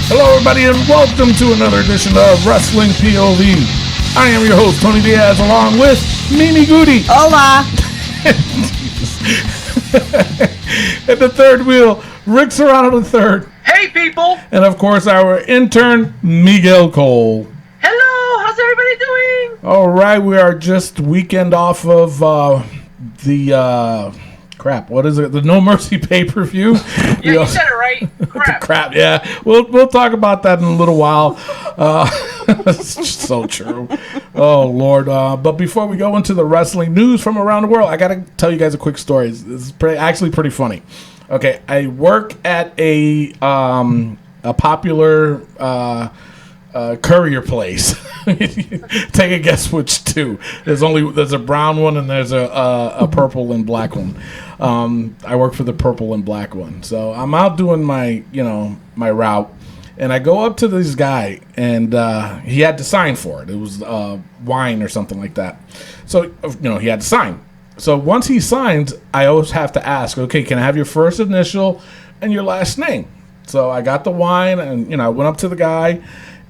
Hello, everybody, and welcome to another edition of Wrestling POV. I am your host, Tony Diaz, along with Mimi Guties. Hola. At the third wheel, Rick Serrano III. Hey, people. And, of course, our intern, Miguel Cole. Hello. How's everybody doing? All right, we are just weekend off of what is it? The No Mercy pay-per-view. Yeah, you said it right. Crap, yeah. We'll talk about that in a little while. It's so true. Oh, Lord. But before we go into the wrestling news from around the world, I got to tell you guys a quick story. This is actually pretty funny. Okay, I work at a popular courier place. Take a guess which two. There's a brown one and there's a purple and black one. I work for the purple and black one. So I'm out doing my route, and I go up to this guy, and he had to sign for it. It was wine or something like that. So he had to sign. So once he signs, I always have to ask, okay, can I have your first initial and your last name? So I got the wine, and I went up to the guy,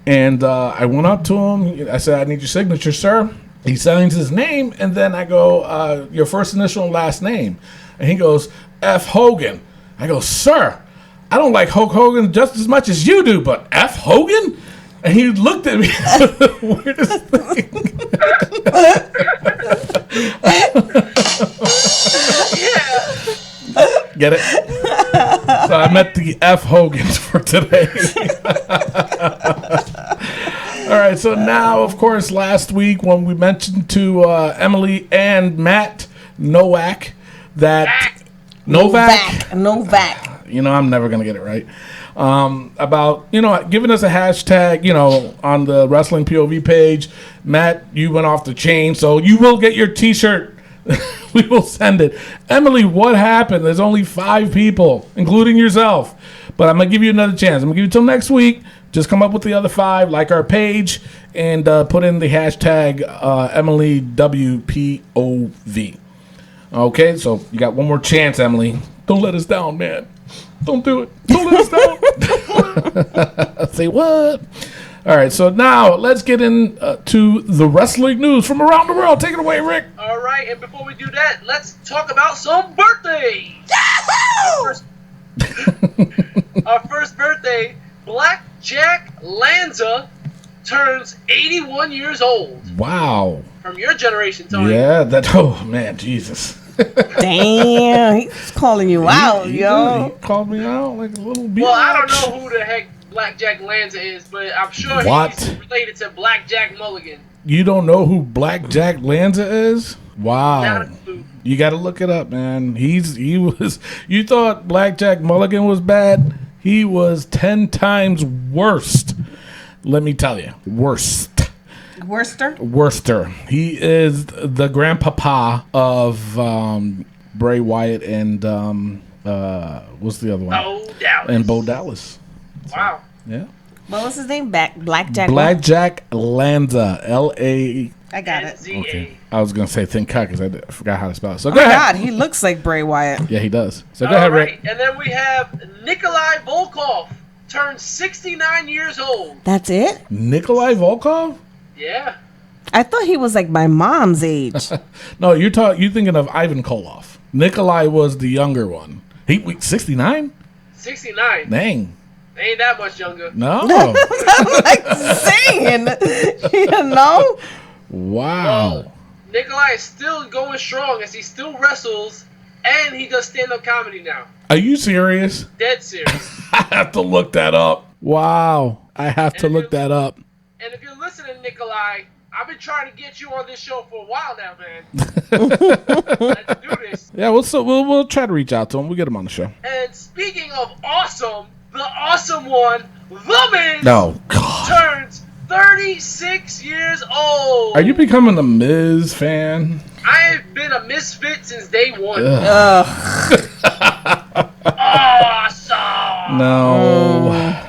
and I went up to him. I said, I need your signature, sir. He signs his name, and then I go, your first initial and last name. And he goes, F. Hogan. I go, sir, I don't like Hulk Hogan just as much as you do, but F. Hogan? And he looked at me the weirdest thing. Get it? So I met the F. Hogans for today. All right, so now, of course, last week when we mentioned to Emily and Matt Novak that Novak. I'm never gonna get it right. About giving us a hashtag, on the Wrestling POV page. Matt, you went off the chain, so you will get your T-shirt. We will send it. Emily, what happened? There's only 5 people, including yourself. But I'm gonna give you another chance. I'm gonna give you till next week. Just come up with the other 5, like our page, and put in the hashtag EmilyWPOV. Okay, so you got one more chance, Emily. Don't let us down, man. Don't do it. Don't let us down. Say what? All right, so now let's get into the wrestling news from around the world. Take it away, Rick. All right, and before we do that, let's talk about some birthdays. Our first birthday, Blackjack Lanza turns 81 years old. Wow. From your generation, Tony. Yeah, oh, man, Jesus. Damn, he's calling you out, yo. He called me out like a little bitch. Well, I don't know who the heck Blackjack Lanza is, but I'm sure he's related to Blackjack Mulligan. You don't know who Blackjack Lanza is? Wow. Not a clue. You got to look it up, man. You thought Blackjack Mulligan was bad? He was 10 times worse. Let me tell you. Worst. Worcester. He is the grandpapa of Bray Wyatt and what's the other one? Bo Dallas. And Bo Dallas. Wow. Yeah. What was his name? Blackjack Lanza. L-A. I got it. Okay. I was going to say thin cut because I forgot how to spell it. So oh go ahead. God, he looks like Bray Wyatt. Yeah, he does. So go ahead, Rick. And then we have Nikolai Volkov, turned 69 years old. That's it? Nikolai Volkov? Yeah. I thought he was like my mom's age. No, you're thinking of Ivan Koloff. Nikolai was the younger one. 69? 69. Dang. They ain't that much younger. No. I'm like saying, Wow. Well, Nikolai is still going strong as he still wrestles and he does stand-up comedy now. Are you serious? Dead serious. I have to look that up. Wow. I have to look that up. And if you're listening, Nikolai, I've been trying to get you on this show for a while now, man. Let's do this. Yeah, we'll try to reach out to him. We'll get him on the show. And speaking of awesome, the awesome one, The Miz, turns 36 years old. Are you becoming a Miz fan? I've been a misfit since day one. Awesome. No.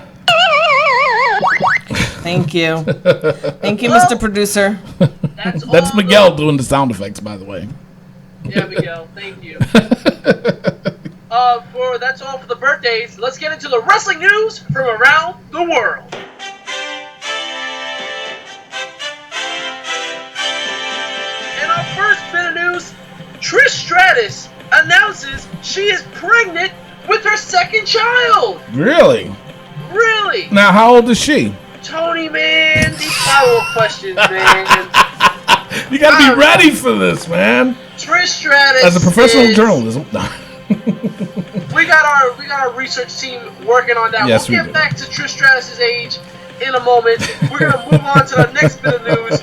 Thank you. Thank you, Mr. Producer. That's Miguel doing the sound effects, by the way. Yeah, Miguel. Thank you. That's all for the birthdays. Let's get into the wrestling news from around the world. And our first bit of news, Trish Stratus announces she is pregnant with her second child. Really? Really? Now, how old is she? Tony, man, these follow-up questions, man. You got to be ready for this, man. Trish Stratus. As a professional journalism. We got our research team working on that. Yes, we'll get back to Trish Stratus' age in a moment. We're gonna move on to the next bit of news.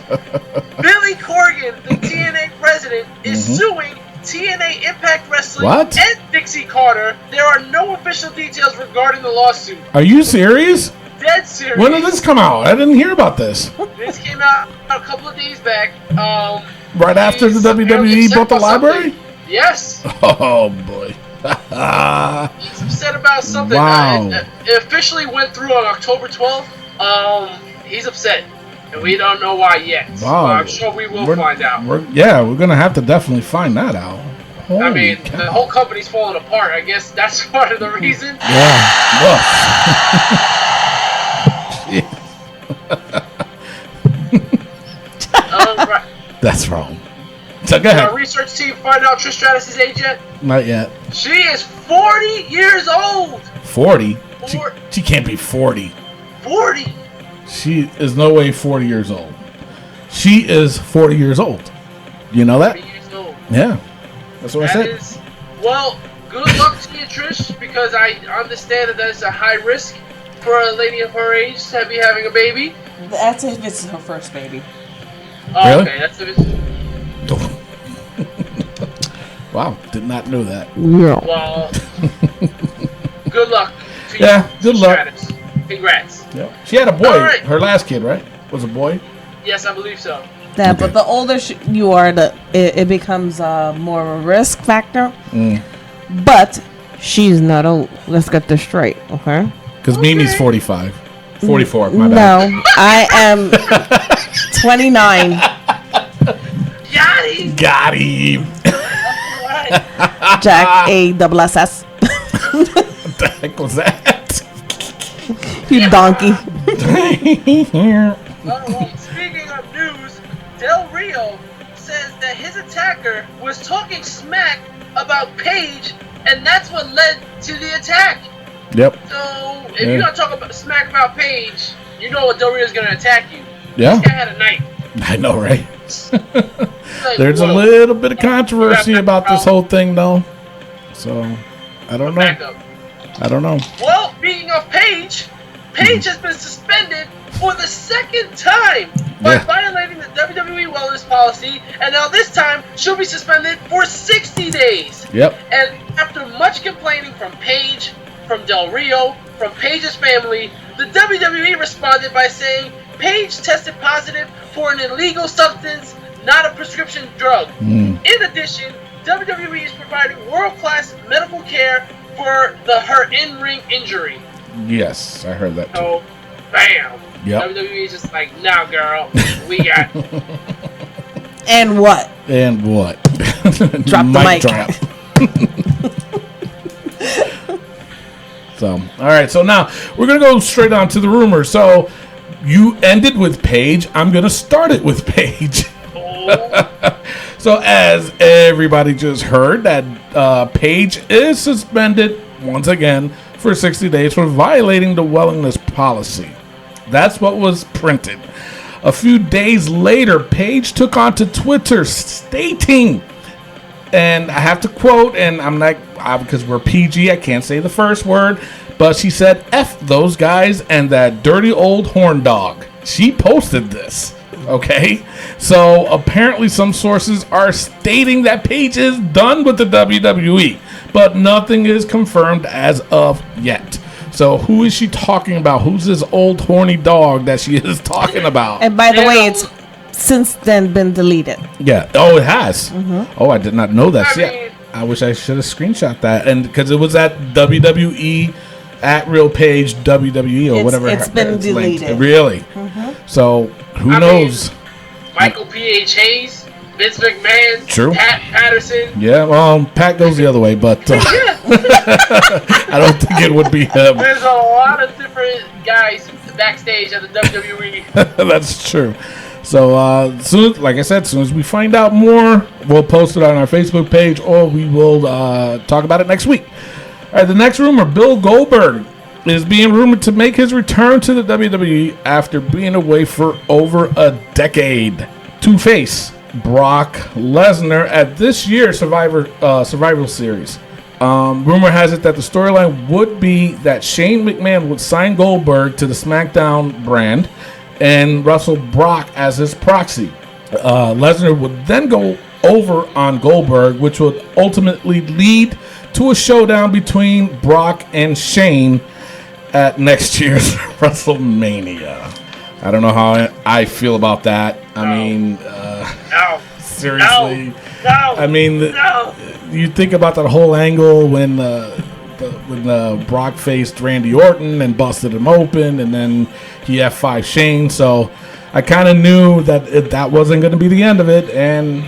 Billy Corgan, the TNA president, is suing TNA Impact Wrestling and Dixie Carter. There are no official details regarding the lawsuit. Are you serious? Dead serious. When did this come out? I didn't hear about this. This came out a couple of days back. Right after the WWE bought the library? Something. Yes. Oh boy. He's upset about something. Wow. It officially went through on October 12th. He's upset, and we don't know why yet. Wow. I'm sure we will find out. We're gonna have to definitely find that out. Holy cow. The whole company's falling apart. I guess that's part of the reason. Yeah. Right. That's wrong. So go ahead. Our research team find out Trish Stratus' age yet? Not yet. She is 40 years old. 40? She can't be 40. 40. She is no way 40 years old. She is 40 years old. You know that? 40 years old. Yeah. That's what I said. Well, good luck to you, Trish, because I understand that is a high risk for a lady of her age to be having a baby. That's if it's her first baby. Oh, really? Okay, that's if it's... Wow, did not know that. Yeah. Well, good luck to you. Yeah, good luck. Stratus. Congrats. Yeah. She had a boy. Right. Her last kid, right? Was a boy? Yes, I believe so. Yeah, but the older you are, it becomes more of a risk factor. But she's not old. Let's get this straight, okay? Because Mimi's 45. 44, my bad. No, I am 29. Got him. Jack A-double-S-S. What the heck was that? You donkey. Speaking of news, Del Rio says that his attacker was talking smack about Paige, and that's what led to the attack. Yep. So, if you're going to talk about smack about Paige, you know what Del Rio's going to attack you. Yeah. This guy had a knife. I know, right? Like, There's a little bit of controversy about this whole thing, though. So, I don't know. I don't know. Well, speaking of Paige, Paige has been suspended for the second time by violating the WWE wellness policy, and now this time she'll be suspended for 60 days. Yep. And after much complaining from Paige, from Del Rio, from Paige's family, the WWE responded by saying Paige tested positive for an illegal substance, not a prescription drug. In addition, WWE is providing world-class medical care for her in-ring injury. Yes, I heard that too. So, bam. Yep. WWE is just like, nah, girl, we got. And what? And what? Drop the mic. Drop. So, all right. So now we're gonna go straight on to the rumors. So you ended with Paige. I'm gonna start it with Paige. So as everybody just heard, that Paige is suspended once again for 60 days for violating the wellness policy. That's what was printed. A few days later, Paige took onto Twitter stating, and I have to quote, and I'm not, because we're PG, I can't say the first word, but she said, F those guys and that dirty old horn dog. She posted this. Okay, so apparently some sources are stating that Paige is done with the WWE, but nothing is confirmed as of yet. So who is she talking about? Who's this old horny dog that she is talking about? And by the way, it's since then been deleted. Yeah. Oh, it has. Oh, I did not know that yet. I wish I should have screenshot that, and because it was at WWE at Real Page WWE or whatever. It's been deleted. Really? So who knows? Michael P.H. Hayes Vince McMahon, True. Pat Patterson. Yeah, Pat goes the other way, but I don't think it would be him. There's a lot of different guys backstage at the WWE. That's true. So, soon, like I said, as soon as we find out more, we'll post it on our Facebook page, or we will talk about it next week. All right, the next rumor: Bill Goldberg is being rumored to make his return to the WWE after being away for over a decade to face Brock Lesnar at this year's Survivor Series. Rumor has it that the storyline would be that Shane McMahon would sign Goldberg to the Smackdown brand and wrestle Brock as his proxy. Lesnar would then go over on Goldberg, which would ultimately lead to a showdown between Brock and Shane at next year's WrestleMania. I don't know how I feel about that. I mean, No. seriously. No. I mean, you think about that whole angle when Brock faced Randy Orton and busted him open, and then he F5 Shane. So I kind of knew that that wasn't going to be the end of it, and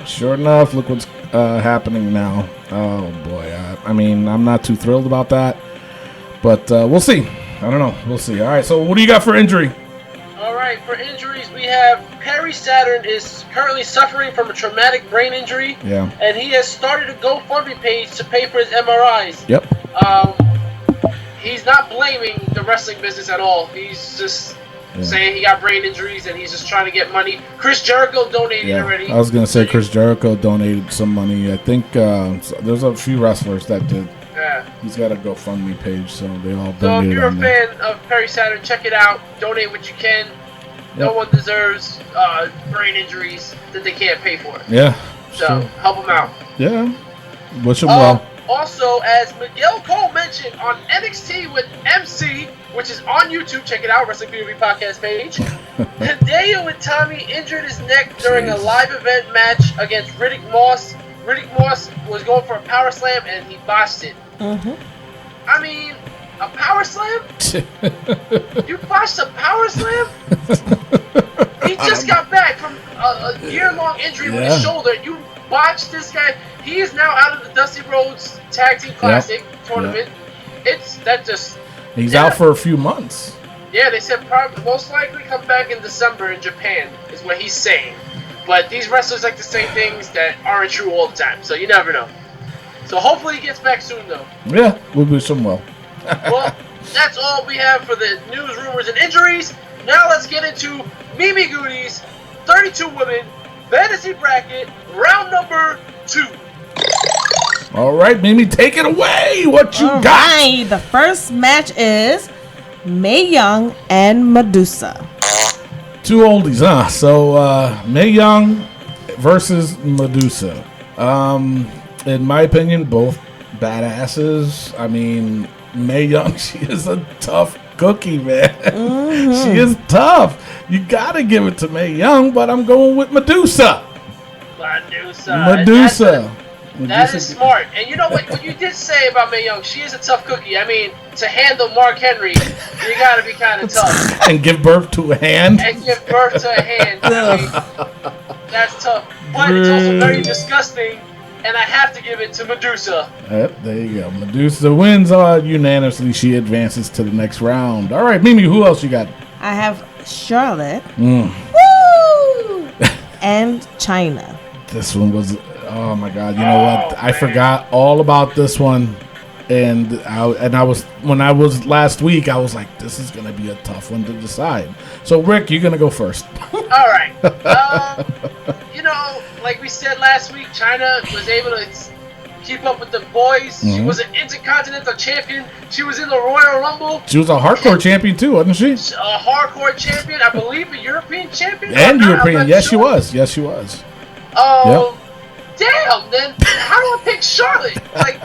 sure enough, look what's happening now. Oh boy, I mean, I'm not too thrilled about that, but we'll see. I don't know. We'll see. All right, so what do you got for injury? All right, for injuries, we have Perry Saturn is currently suffering from a traumatic brain injury. Yeah. And he has started a GoFundMe page to pay for his MRIs. Yep. He's not blaming the wrestling business at all. He's just saying he got brain injuries and he's just trying to get money. Chris Jericho donated already. I was going to say Chris Jericho donated some money. I think there's a few wrestlers that did. Yeah. He's got a GoFundMe page, so they all donated. So if you're a on there. fan of Perry Saturn, check it out. Donate what you can. No one deserves brain injuries that they can't pay for. Yeah. So sure. help them out. Yeah. Wish him well. Also, as Miguel Cole mentioned on NXT with MC, which is on YouTube, check it out, Wrestling POV podcast page. Hideo Itami injured his neck during a live event match against Riddick Moss. Riddick Moss was going for a power slam and he botched it. Mm-hmm. I mean, a power slam? You botched a power slam? He just got back from a year-long injury with his shoulder. You botched this guy. He is now out of the Dusty Rhodes Tag Team Classic tournament. He's out for a few months. Yeah, they said probably most likely come back in December in Japan is what he's saying. But these wrestlers like to say things that aren't true all the time, so you never know. So hopefully he gets back soon, though. Yeah, we'll wish him well. Well, that's all we have for the news, rumors, and injuries. Now let's get into Mimi Guties, 32 women, fantasy bracket, round number 2. All right, Mimi, take it away. What you got? Right, the first match is Mae Young and Medusa. Two oldies, huh? So, Mae Young versus Medusa. In my opinion, both badasses. I mean, Mae Young, she is a tough cookie, man. Mm-hmm. She is tough. You gotta give it to Mae Young, but I'm going with Medusa. Medusa. That is smart. And you know what you did say about Mae Young, she is a tough cookie. I mean, to handle Mark Henry, you gotta be kind of tough. And give birth to a hand. And give birth to a hand. I mean, that's tough. But it's also very disgusting, and I have to give it to Medusa. Yep, there you go. Medusa wins unanimously. She advances to the next round. All right, Mimi, who else you got? I have Charlotte. Mm. Woo! And Chyna. This one was, oh my God! You know what? I forgot all about this one, and I was when I was last week. I was like, this is gonna be a tough one to decide. So, Rick, you're gonna go first. All right. You know, like we said last week, Chyna was able to keep up with the boys. She was an Intercontinental Champion. She was in the Royal Rumble. She was a hardcore champion too, wasn't she? A hardcore champion, I believe, a European champion. And European, yes, she was. Yes, she was. Damn, then how do I pick Charlotte? Like,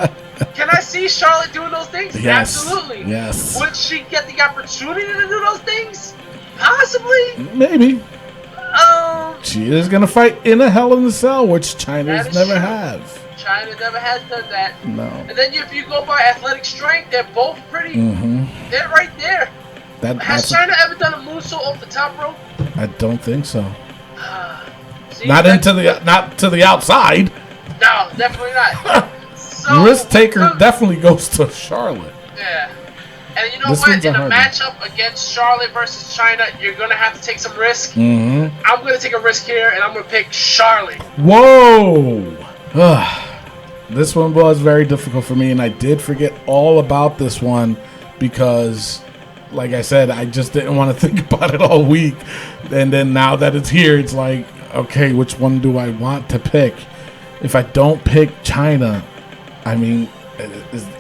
can I see Charlotte doing those things? Yes. Absolutely. Yes. Would she get the opportunity to do those things? Possibly. Maybe. She is going to fight in a Hell in a Cell, which Chyna's never have. Chyna never has done that. No. And then if you go by athletic strength, they're both pretty. They're right there. Has Chyna ever done a moonsault off the top rope? I don't think so. See, not to the outside. No, definitely not. So, Risk taker definitely goes to Charlotte. Yeah. And you know This what? one's a In a hard one. matchup against Charlotte versus China, you're going to have to take some risk. Mm-hmm. I'm going to take a risk here, and I'm going to pick Charlotte. Whoa! This one was very difficult for me, and I did forget all about this one because, like I said, I just didn't want to think about it all week. And then now that it's here, it's like, okay, which one do I want to pick? If I don't pick China, I mean,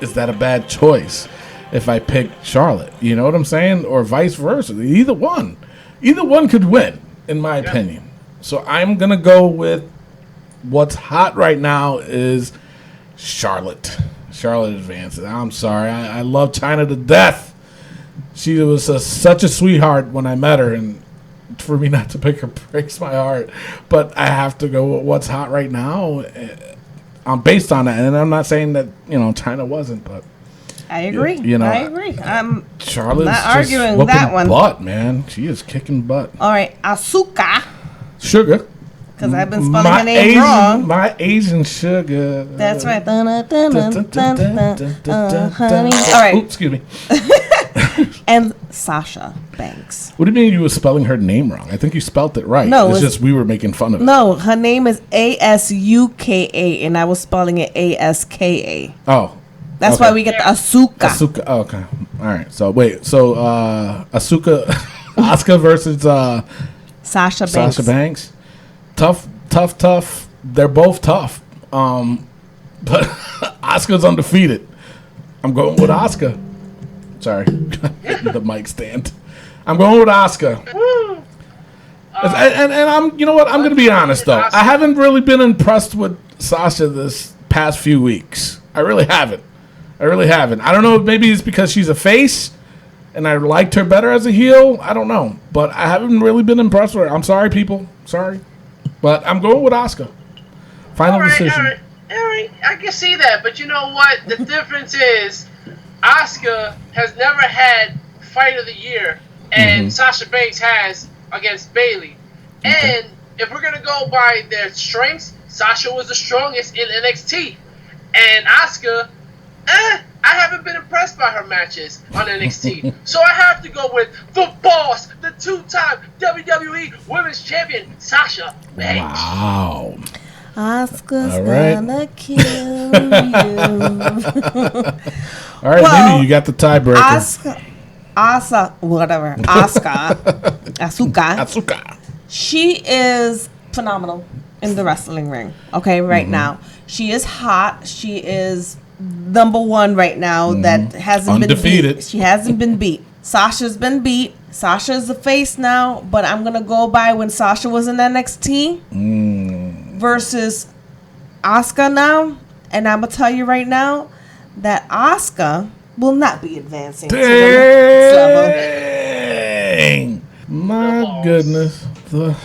is that a bad choice? If I pick Charlotte, you know what I'm saying? Or vice versa. Either one could win, in my opinion. So I'm going to go with what's hot right now is Charlotte. Charlotte advances. I'm sorry. I love China to death. She was such a sweetheart when I met her, and for me not to pick her breaks my heart. But I have to go with what's hot right now. I'm based on that, and I'm not saying that China wasn't, but I agree. I agree. I'm Charlotte's not just arguing that one. butt, man. She is kicking butt. All right, Asuka, Sugar. because I've been spelling her name wrong. My Asian sugar. That's right. Honey. All right. Oops, excuse me. And Sasha Banks. What do you mean you were spelling her name wrong? I think you spelt it right. No, it's just we were making fun of it. No, her name is Asuka, and I was spelling it Aska. Oh. That's okay. why we get the Asuka. Asuka. Oh, okay. All right. So wait. So Asuka, Asuka versus Sasha Banks. Sasha Banks. Tough. They're both tough. But Asuka's undefeated. I'm going with Asuka. Sorry, the mic stand. I'm going with Asuka. And I'm, you know what? I'm going to be honest though. I haven't really been impressed with Sasha this past few weeks. I really haven't. I don't know. Maybe it's because she's a face, and I liked her better as a heel. I don't know, but I haven't really been impressed with her. I'm sorry, people. Sorry, but I'm going with Asuka. Final decision. All right. I can see that, but you know what? The difference is Asuka has never had Fight of the Year, and Sasha Banks has against Bayley. Okay. And if we're gonna go by their strengths, Sasha was the strongest in NXT, and Asuka, I haven't been impressed by her matches on NXT. So I have to go with the boss, the two-time WWE Women's Champion, Sasha Banks. Wow. Asuka's gonna kill you. All right, well, Mimi, you got the tiebreaker. Asuka. She is phenomenal in the wrestling ring. Okay, right now. She is hot. She is number one right now that hasn't undefeated. Been beat. She hasn't been beat. Sasha's been beat. Sasha's the face now, but I'm going to go by when Sasha was in NXT versus Asuka now. And I'm going to tell you right now that Asuka will not be advancing to the next level. Dang. My goodness. The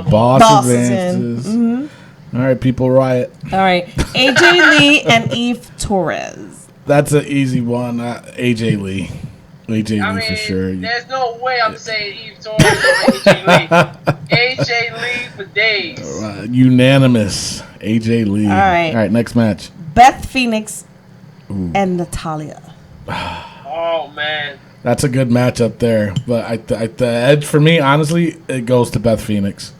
boss advances. All right, people, riot. All right. AJ Lee and Eve Torres. That's an easy one. AJ Lee. AJ Lee for sure. There's no way I'm saying Eve Torres over AJ Lee. AJ Lee for days. Unanimous. AJ Lee. All right, next match. Beth Phoenix and Natalya. Oh, man. That's a good match up there. But the edge for me, honestly, it goes to Beth Phoenix.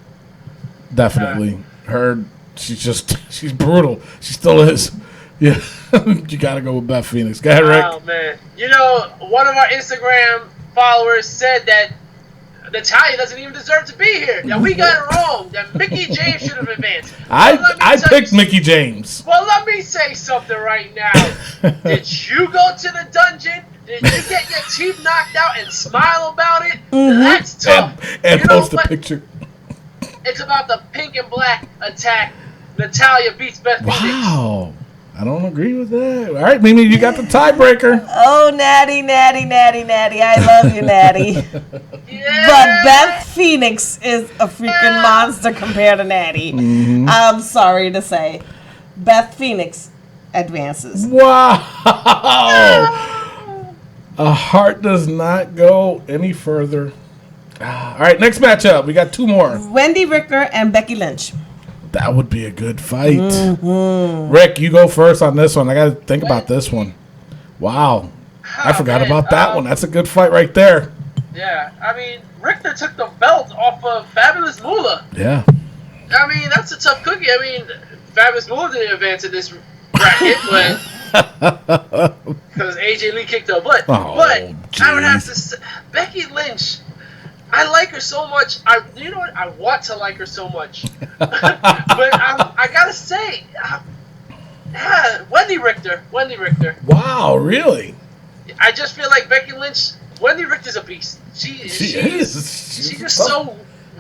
Definitely. She's brutal. She still is. Yeah. You got to go with Beth Phoenix. Go ahead, Rick. Oh, man. You know, one of our Instagram followers said that Natalya doesn't even deserve to be here. That we got it wrong. That Mickie James should have advanced. I picked Mickie James. Well, let me say something right now. Did you go to the dungeon? Did you get your teeth knocked out and smile about it? That's tough. And post a picture. It's about the pink and black attack. Natalya beats Beth Phoenix. Wow. I don't agree with that. All right, Mimi, you got the tiebreaker. Oh, Natty. I love you, Natty. Yeah. But Beth Phoenix is a freaking monster compared to Natty. I'm sorry to say. Beth Phoenix advances. Wow. A heart does not go any further. All right, next matchup. We got two more. Wendy Richter and Becky Lynch. That would be a good fight. Rick, you go first on this one. I got to think about this one. Wow. I forgot about that one. That's a good fight right there. Yeah, I mean, Richter took the belt off of Fabulous Moolah. Yeah. I mean, that's a tough cookie. I mean, Fabulous Moolah didn't advance in this bracket, but because AJ Lee kicked her butt. Oh, but geez. I would have to say, Becky Lynch. I like her so much. You know what? I want to like her so much, but I gotta say, Wendy Richter. Wendy Richter. Wow, really? I just feel like Becky Lynch. Wendy Richter's a beast. She is. She's just so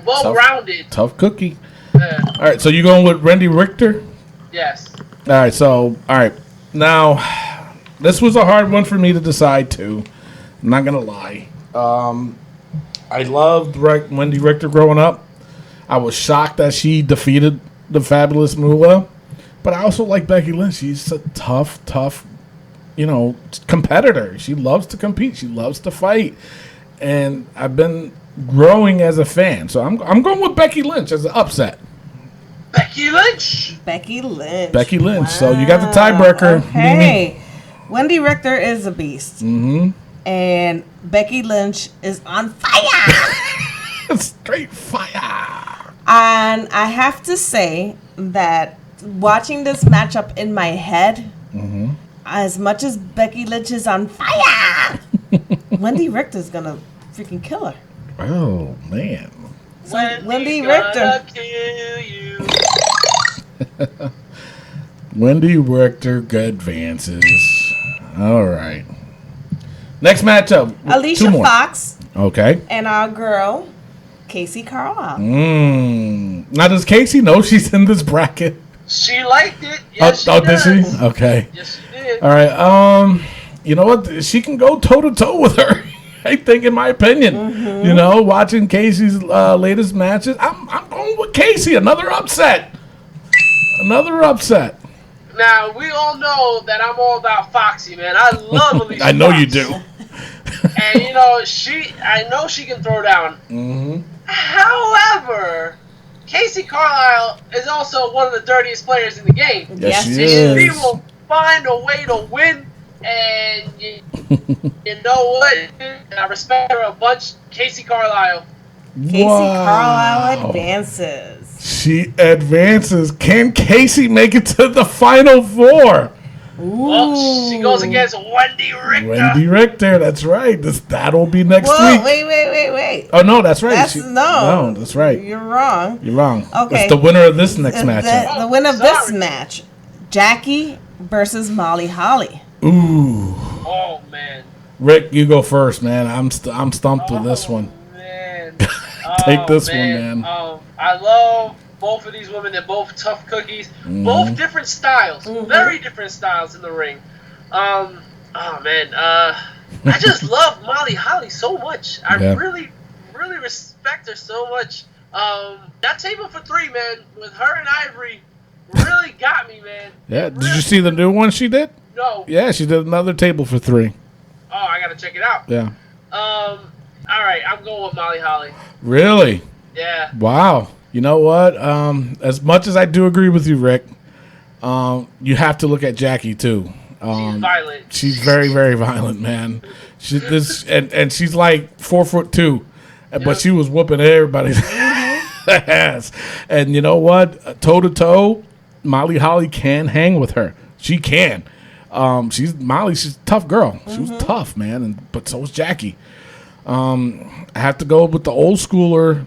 well-rounded. Tough cookie. Yeah. All right, so you going with Wendy Richter? Yes. All right. Now, this was a hard one for me to decide, too. I'm not going to lie. I loved Wendy Richter growing up. I was shocked that she defeated the Fabulous Moolah. But I also like Becky Lynch. She's a tough, competitor. She loves to compete. She loves to fight. And I've been growing as a fan. So I'm going with Becky Lynch as an upset. Becky Lynch. Becky Lynch. Becky Lynch. Wow. So you got the tiebreaker. Okay. Wendy Richter is a beast. Mm-hmm. And Becky Lynch is on fire. Straight fire. And I have to say that watching this matchup in my head, as much as Becky Lynch is on fire, Wendy Richter's going to freaking kill her. Oh, man. Wendy Richter. Kill you. Wendy Richter advances. All right. Next matchup. Alicia Fox. Okay. And our girl, Casey Carlisle. Now, does Casey know she's in this bracket? She liked it. Yes, she did does. she? Okay. Yes, she did. All right. You know what? She can go toe-to-toe with her. I think, in my opinion, watching Casey's latest matches, I'm going with Casey. Another upset. Now, we all know that I'm all about Foxy, man. I love Alicia I know Fox. you do. And, I know she can throw down. Mm-hmm. However, Casey Carlisle is also one of the dirtiest players in the game. Yes, she She is. will find a way to win. And you know what? I respect her a bunch. Casey Carlisle. Casey Carlisle advances. She advances. Can Casey make it to the Final Four? Well, she goes against Wendy Richter. Wendy Richter, that's right. That'll be next week. Wait. Oh, no, that's right. No, that's right. You're wrong. Okay. It's the winner of this next matchup. The winner of this match, Jackie versus Molly Holly. Ooh. Oh, man. Rick, you go first, man. I'm stumped with this one. Man. Take this one, man. I love both of these women. They're both tough cookies. Both different styles. Very different styles in the ring. I just love Molly Holly so much. I really, really respect her so much. That table for three, man, with her and Ivory, really got me, man. Yeah. Did you see the new one she did? No. Yeah, she did another table for three. Oh, I gotta check it out. Yeah. All right, I'm going with Molly Holly. Really? Yeah. Wow. You know what? As much as I do agree with you, Rick, you have to look at Jackie too. She's violent. She's very, very violent, man. And she's like 4'2", but she was whooping everybody's ass. And you know what? Toe to toe, Molly Holly can hang with her. She can. She's a tough girl. She was tough, man. But so was Jackie. I have to go with the old schooler,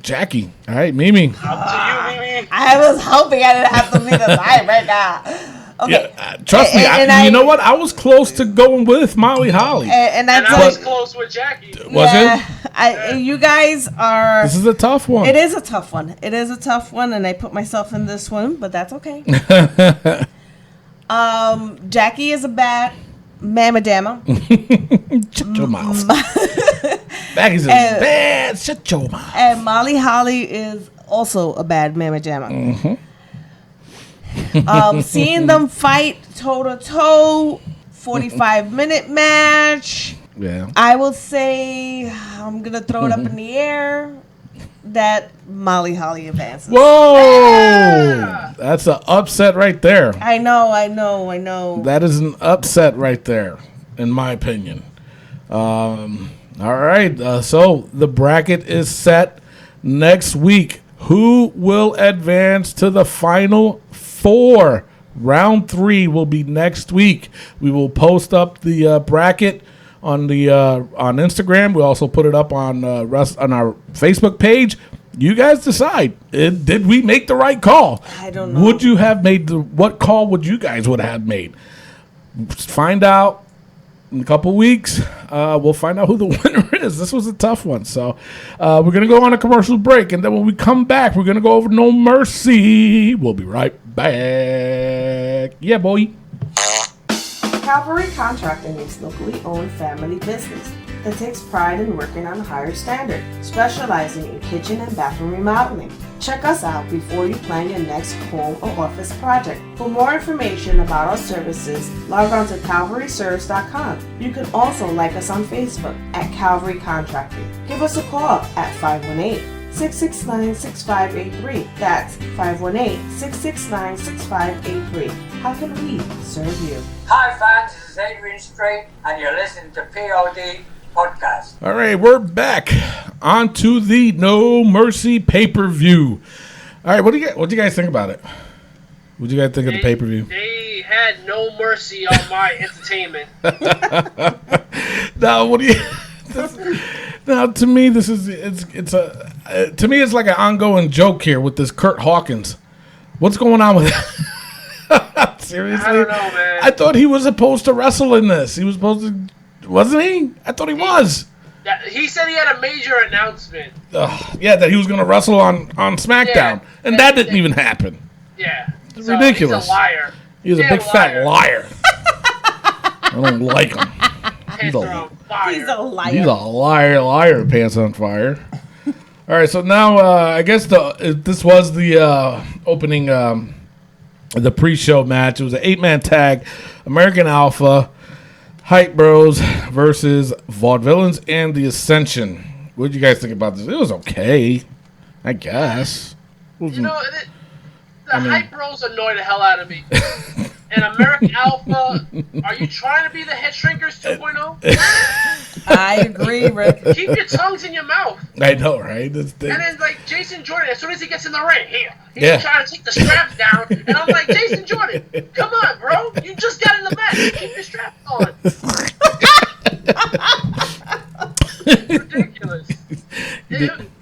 Jackie. All right, Mimi. Up to you, Mimi. I was hoping I didn't have to be the tiebreaker. Okay. Yeah, trust me. You know what? I was close to going with Molly Holly. And I was close with Jackie. Was it? You guys are. This is a tough one. It is a tough one. And I put myself in this one, but that's okay. Jackie is a bad mamma jamma. Shut your mouth. Jackie's a bad. Shut your mouth. And Molly Holly is also a bad mamma jamma. Seeing them fight toe to toe, 45-minute match. Yeah. I will say I'm gonna throw it up in the air that Molly Holly advances. Whoa! That's an upset right there. I know. That is an upset right there, in my opinion. All right. So the bracket is set next week. Who will advance to the final four? Round 3 will be next week. We will post up the bracket on the on Instagram. We also put it up on our Facebook page. You guys decide. Did we make the right call? I don't know. Would you have made what call would you guys would have made? Find out in a couple weeks. We'll find out who the winner is. This was a tough one. So we're going to go on a commercial break. And then when we come back, we're going to go over No Mercy. We'll be right back. Yeah, boy. Cavalry Contracting is locally owned family business that takes pride in working on a higher standard, specializing in kitchen and bathroom remodeling. Check us out before you plan your next home or office project. For more information about our services, log on to calvaryserves.com. You can also like us on Facebook at Calvary Contracting. Give us a call at 518-669-6583. That's 518-669-6583. How can we serve you? Hi fans, this is Adrian Strait and you're listening to POD Podcast. All right, we're back on to the No Mercy pay-per-view. All right, what do you guys think about it? What do you guys think of the pay-per-view? They had no mercy on my entertainment. Now, what do you? Now, to me, this is to me it's like an ongoing joke here with this Kurt Hawkins. What's going on with that? Seriously, I don't know, man. I thought he was supposed to wrestle in this. He was supposed to, wasn't he? I thought he was. He said he had a major announcement. Yeah, that he was going to wrestle on SmackDown, and that didn't even happen. Yeah, it's ridiculous. He's a liar. He's a big fat liar. I don't like him. He's a liar. He's a liar. He's a liar, pants on fire. All right, so now I guess this was the opening, the pre-show match. It was an 8-man tag, American Alpha, Hype Bros versus Vaudevillains and the Ascension. What did you guys think about this? It was okay, I guess. You know, Hype Bros annoy the hell out of me. And American Alpha, are you trying to be the Head Shrinkers 2.0? I agree, Rick. Keep your tongues in your mouth. I know, right? And then, like, Jason Jordan, as soon as he gets in the ring, he's trying to take the straps down. And I'm like, Jason Jordan, come on, bro. You just got in the match. Keep your straps on. Ridiculous.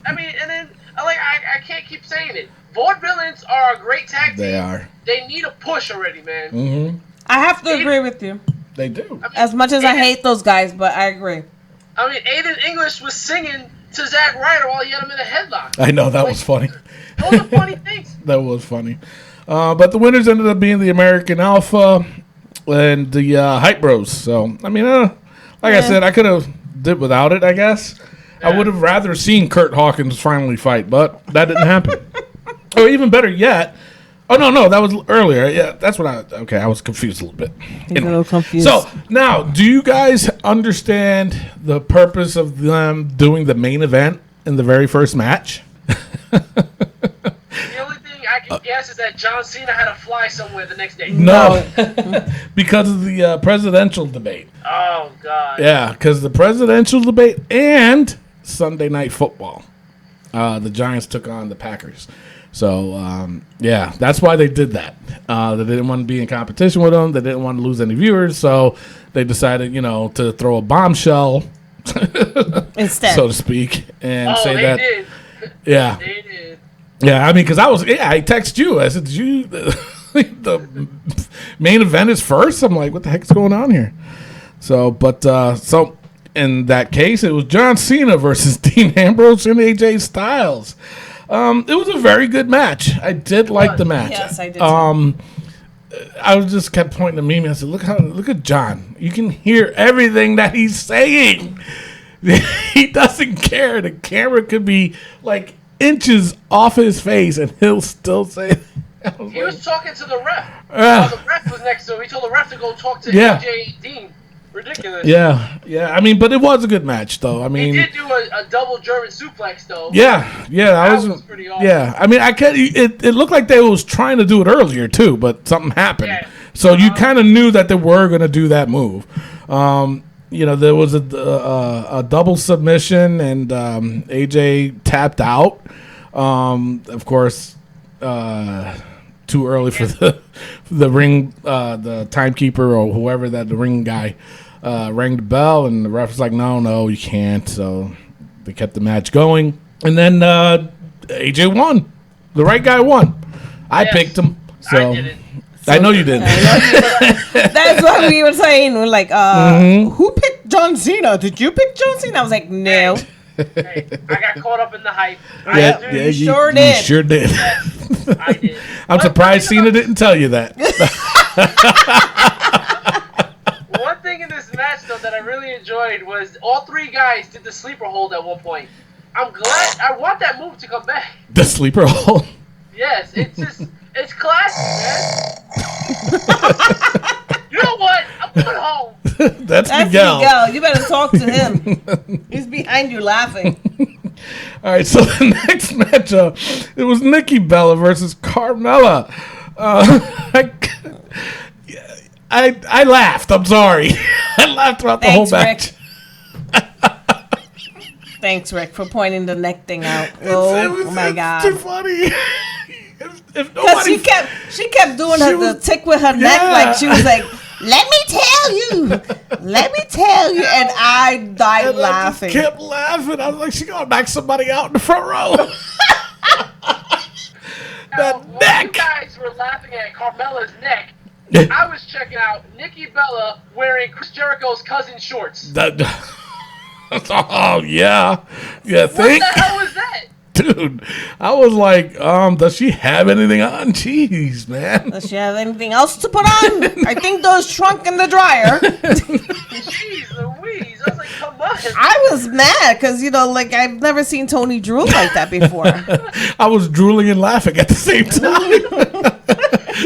I mean, and then, like, I can't keep saying it. Vaudevillains are a great tag team. They are. They need a push already, man. Mm-hmm. I have to agree with you. They do. I mean, As much as I hate those guys, but I agree. I mean, Aiden English was singing to Zack Ryder while he had him in a headlock. I know, that was funny. Those are funny things. That was funny. But the winners ended up being the American Alpha and the Hype Bros. So, I mean, like I said, I could have did without it, I guess. Yeah. I would have rather seen Kurt Hawkins finally fight, but that didn't happen. Or even better yet, no, that was earlier. Yeah, that's what I was confused a little bit. A little confused. So, now, do you guys understand the purpose of them doing the main event in the very first match? The only thing I can guess is that John Cena had to fly somewhere the next day. No, because of the presidential debate. Oh, God. Yeah, because the presidential debate and Sunday Night Football. The Giants took on the Packers. So, yeah, that's why they did that. They didn't want to be in competition with them. They didn't want to lose any viewers. So they decided, to throw a bombshell, instead, so to speak, and say that. Did. Yeah. They did. Yeah, I mean, because I texted you. I said, the main event is first? I'm like, what the heck is going on here? So, so in that case, it was John Cena versus Dean Ambrose and AJ Styles. It was a very good match. I did like the match. Yes, I did. I just kept pointing to Mimi. I said, look at John. You can hear everything that he's saying. He doesn't care. The camera could be like inches off his face, and he'll still say. He was talking to the ref. The ref was next to him. He told the ref to go talk to AJ Dean. Ridiculous. Yeah. I mean, but it was a good match, though. I He mean, did do a double German suplex, though. yeah. That was pretty awesome. Yeah, I mean, it looked like they was trying to do it earlier too, but something happened. Yeah. So you kind of knew that they were going to do that move. There was a double submission, and AJ tapped out. Of course, too early for the ring, the timekeeper or whoever that the ring guy rang the bell, and the ref was like, "No, you can't." So they kept the match going, and then AJ won. The right guy won. I picked him. So I didn't. I know you didn't. That's what we were saying. We're like, who picked John Cena? Did you pick John Cena? I was like, no. Hey, I got caught up in the hype. You sure did. You sure did. Yes, I did. I'm surprised Cena didn't tell you that. One thing in this match, though, that I really enjoyed was all three guys did the sleeper hold at one point. I'm glad. I want that move to come back. The sleeper hole. Yes, it's classic, man. You know what? I'm going home. That's That's Miguel. Miguel. You better talk to him. He's behind you laughing. All right, so the next matchup, it was Nikki Bella versus Carmella. I laughed. I'm sorry. I laughed throughout the whole match. Thanks, Rick, for pointing the neck thing out. It Oh was my too God. funny. If Because nobody, she kept doing the tick with her neck, like she was like, "Let me tell you," and I died and laughing. I just kept laughing. I was like, she gonna knock somebody out in the front row. Now, That while neck. you guys were laughing at Carmella's neck, I was checking out Nikki Bella wearing Chris Jericho's cousin shorts. Oh yeah. What the hell was that? Dude, I was like, does she have anything on? Jeez, man. Does she have anything else to put on? I think those shrunk in the dryer. Jeez Louise. I was like, come on. I was mad because, I've never seen Tony drool like that before. I was drooling and laughing at the same time.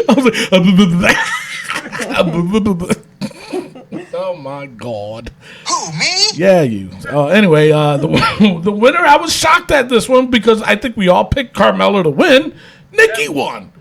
I was like, oh my God. Who, me? Yeah, you. Anyway, the winner, I was shocked at this one because I think we all picked Carmella to win. Nikki won.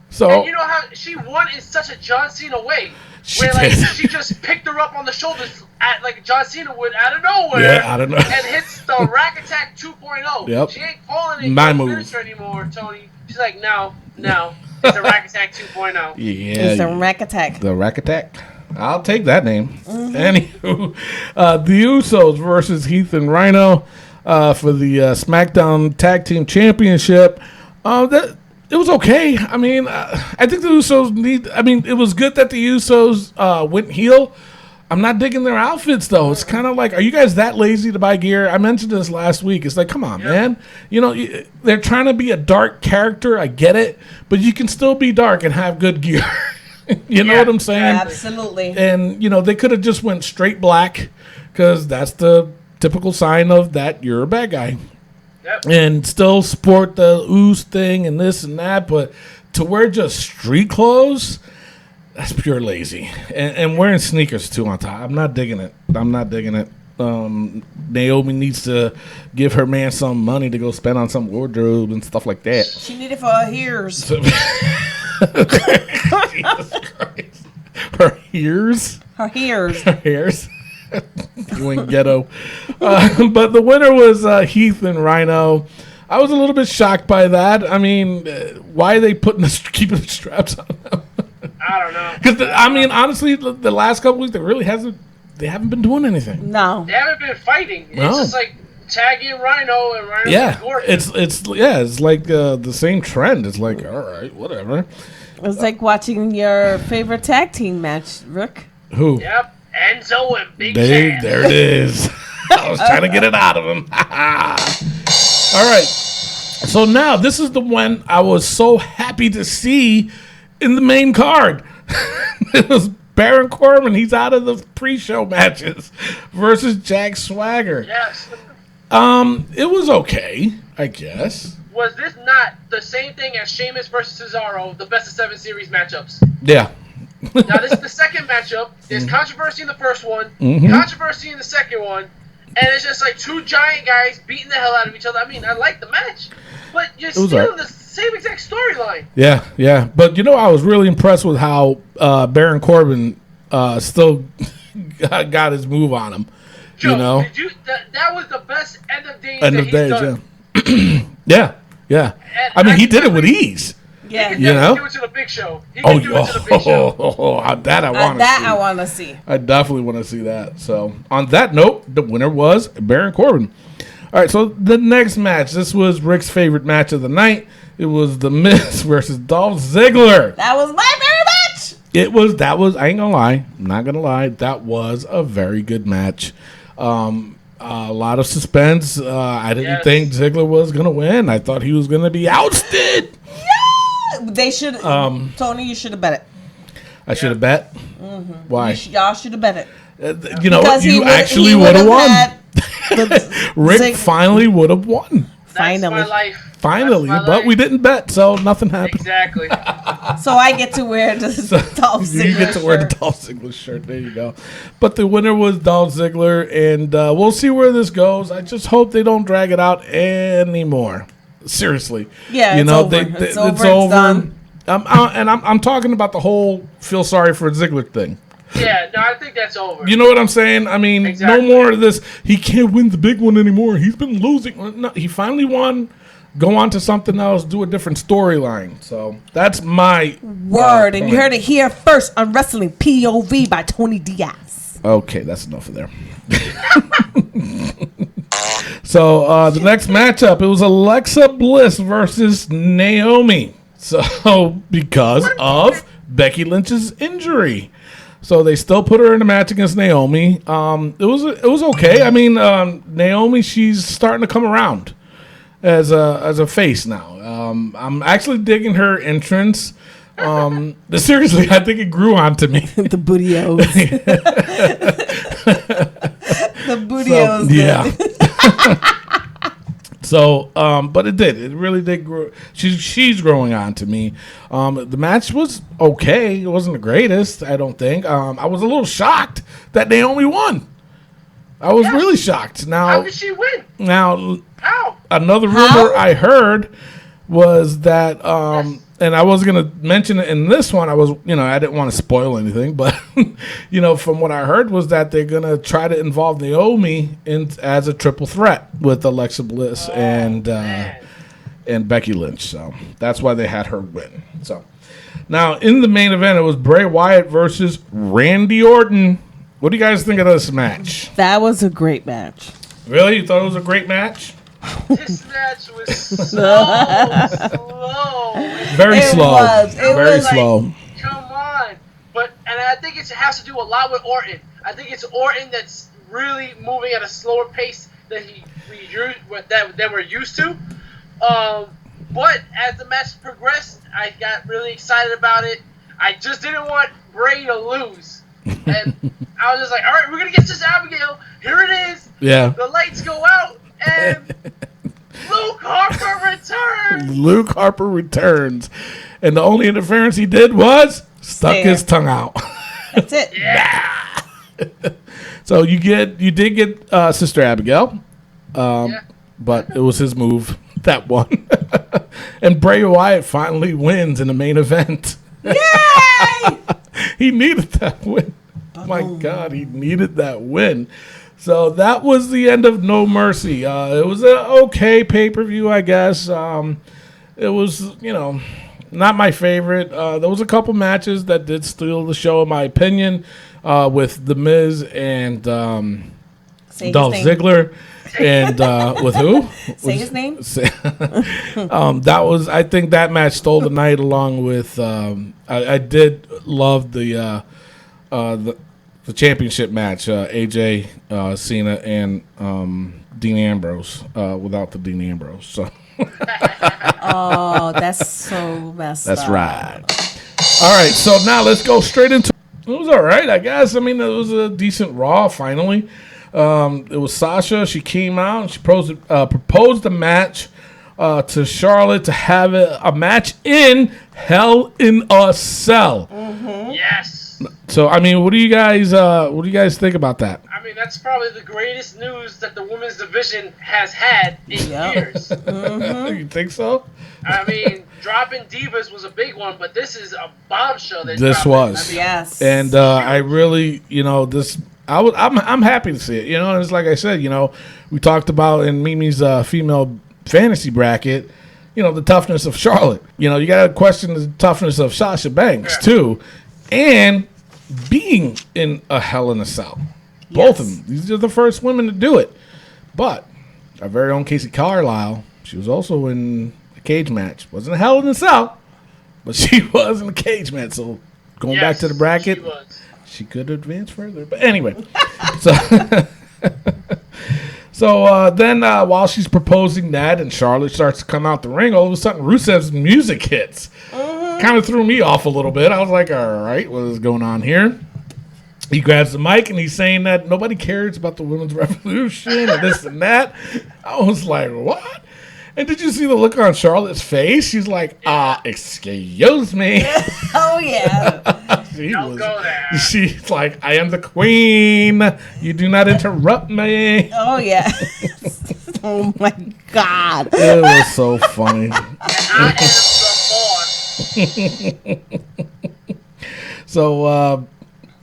So And you know how she won in such a John Cena way? She Where, did. she just picked her up on the shoulders like John Cena would out of nowhere. Yeah, I don't know. And hits the Rack Attack 2.0. Yep. She ain't calling it My your move. finisher anymore, Tony. She's like, no. It's a Rack Attack 2.0. It's a yeah, rack attack. the Rack Attack. I'll take that name. Anywho, the Usos versus Heath and Rhino for the SmackDown Tag Team Championship. It was okay. I mean, I think the Usos it was good that the Usos went heel. I'm not digging their outfits, though. It's kind of like, are you guys that lazy to buy gear? I mentioned this last week. It's like, come on, man. They're trying to be a dark character. I get it. But you can still be dark and have good gear. You know what I'm saying? Absolutely. And, they could have just went straight black because that's the typical sign of that you're a bad guy. Yep. And still sport the ooze thing and this and that. But to wear just street clothes, that's pure lazy. And wearing sneakers, too, on top. I'm not digging it. Naomi needs to give her man some money to go spend on some wardrobe and stuff like that. She needed for her ears. Jesus Christ. Her ears? Her ears. Her hairs. You ain't ghetto. But the winner was Heath and Rhino. I was a little bit shocked by that. I mean, why are they keeping the straps on them? I don't know. Because, honestly, the last couple weeks, they haven't been doing anything. No. They haven't been fighting. It's No. just like tagging Rhino and Rhino. Yeah, Gordon. it's like the same trend. It's like, all right, whatever. It's like watching your favorite tag team match, Rick. Who? Yep. Enzo and Big There, Cass. there it is. I was trying to get it out of him. All right. So now this is the one I was so happy to see in the main card. It was Baron Corbin. He's out of the pre-show matches versus Jack Swagger. Yes. It was okay, I guess. Was this not the same thing as Sheamus versus Cesaro, the best of 7 series matchups? Yeah. Now this is the second matchup. There's controversy in the first one, controversy in the second one, and it's just like two giant guys beating the hell out of each other. I mean, I like the match, but you're stealing the same exact storyline. Yeah. But I was really impressed with how Baron Corbin still got his move on him. Joe, that was the best end of days done. Yeah. I mean, he did it with ease. Yeah. He can do it to the Big Show. He can do it to the Big Show. That I want to see. I want to see. I definitely want to see that. So, on that note, the winner was Baron Corbin. All right, so the next match. This was Rick's favorite match of the night. It was The Miz versus Dolph Ziggler. That was my favorite match. That was, I ain't gonna lie. I'm not gonna lie. That was a very good match. A lot of suspense. I didn't think Ziggler was going to win. I thought he was going to be ousted. Yeah! They should. Tony, you should have bet it. I should have bet? Mm-hmm. Why? Y'all should have bet it. Because you actually would have won. Rick finally would have won. Finally. That's my life. Finally, but we didn't bet, so nothing happened. Exactly. So I get to wear the Dolph Ziggler shirt. You get to wear the Dolph Ziggler shirt. There you go. But the winner was Dolph Ziggler, and we'll see where this goes. I just hope they don't drag it out anymore. Seriously. Yeah, it's over. It's over. It's done. I'm talking about the whole feel sorry for Ziggler thing. Yeah, no, I think that's over. You know what I'm saying? I mean, No more of this. He can't win the big one anymore. He's been losing. No, he finally won. Go on to something else. Do a different storyline. So that's my word. And you heard it here first on Wrestling POV by Tony Diaz. Okay, that's enough of there. So the next matchup, it was Alexa Bliss versus Naomi. So because of Becky Lynch's injury. So they still put her in a match against Naomi. It was okay. I mean, Naomi, she's starting to come around as a face now. I'm actually digging her entrance. Seriously, I think it grew onto me. The booty-os. The booty-os. Yeah. So, but it did. It really did grow. She's growing on to me. The match was okay. It wasn't the greatest, I don't think. I was a little shocked that Naomi won. I was really shocked. Now, how did she win? Now, how? Another rumor I heard was that, and I wasn't going to mention it in this one. I didn't want to spoil anything, but from what I heard was that they're going to try to involve Naomi as a triple threat with Alexa Bliss and Becky Lynch. So that's why they had her win. So now in the main event, it was Bray Wyatt versus Randy Orton. What do you guys think of this match? That was a great match. Really? You thought it was a great match? This match was so slow. Very slow. It was slow. Come on. And I think it has to do a lot with Orton. I think it's Orton that's really moving at a slower pace than we're used to. But as the match progressed, I got really excited about it. I just didn't want Bray to lose. And I was just like, all right, we're going to get this Abigail. Here it is. Yeah. The lights go out, and Luke Harper returns. And the only interference he did was stuck his tongue out. That's it. Yeah. So you did get Sister Abigail. But it was his move that won. And Bray Wyatt finally wins in the main event. Yay! He needed that win. My God, he needed that win. So that was the end of No Mercy. It was an okay pay-per-view, I guess. It was, not my favorite. There was a couple matches that did steal the show, in my opinion, with The Miz and Dolph Ziggler. And with who? Say his name. I think that match stole the night, along with I did love the championship match, AJ Cena and Dean Ambrose without the Dean Ambrose. So oh, that's so messed up. That's right. All right, so now let's go straight into. It was all right, I guess. I mean, it was a decent Raw. Finally, it was Sasha. She came out and she proposed a match to Charlotte to have a match in Hell in a Cell. Yes. So I mean, what do you guys think about that? I mean, that's probably the greatest news that the women's division has had in years. You think so? I mean, dropping Divas was a big one, but this is a bombshell. This was. I mean, Yes. And I really, this. I'm happy to see it. And it's like I said, we talked about in Mimi's female fantasy bracket, the toughness of Charlotte. You got to question the toughness of Sasha Banks too, and being in a Hell in a Cell. Both of them. These are the first women to do it. But our very own Casey Carlisle, she was also in a cage match. Wasn't a Hell in a Cell, but she was in a cage match. So going back to the bracket. She could advance further. But anyway. So then while she's proposing that and Charlotte starts to come out the ring, all of a sudden Rusev's music hits. Kind of threw me off a little bit. I was like, all right, what is going on here? He grabs the mic and he's saying that nobody cares about the women's revolution and this and that. I was like, what? And did you see the look on Charlotte's face? She's like, excuse me. Oh, yeah. Don't go there. She's like, I am the queen. You do not interrupt me. Oh, yeah. Oh, my God. It was so funny. I am the boss. So,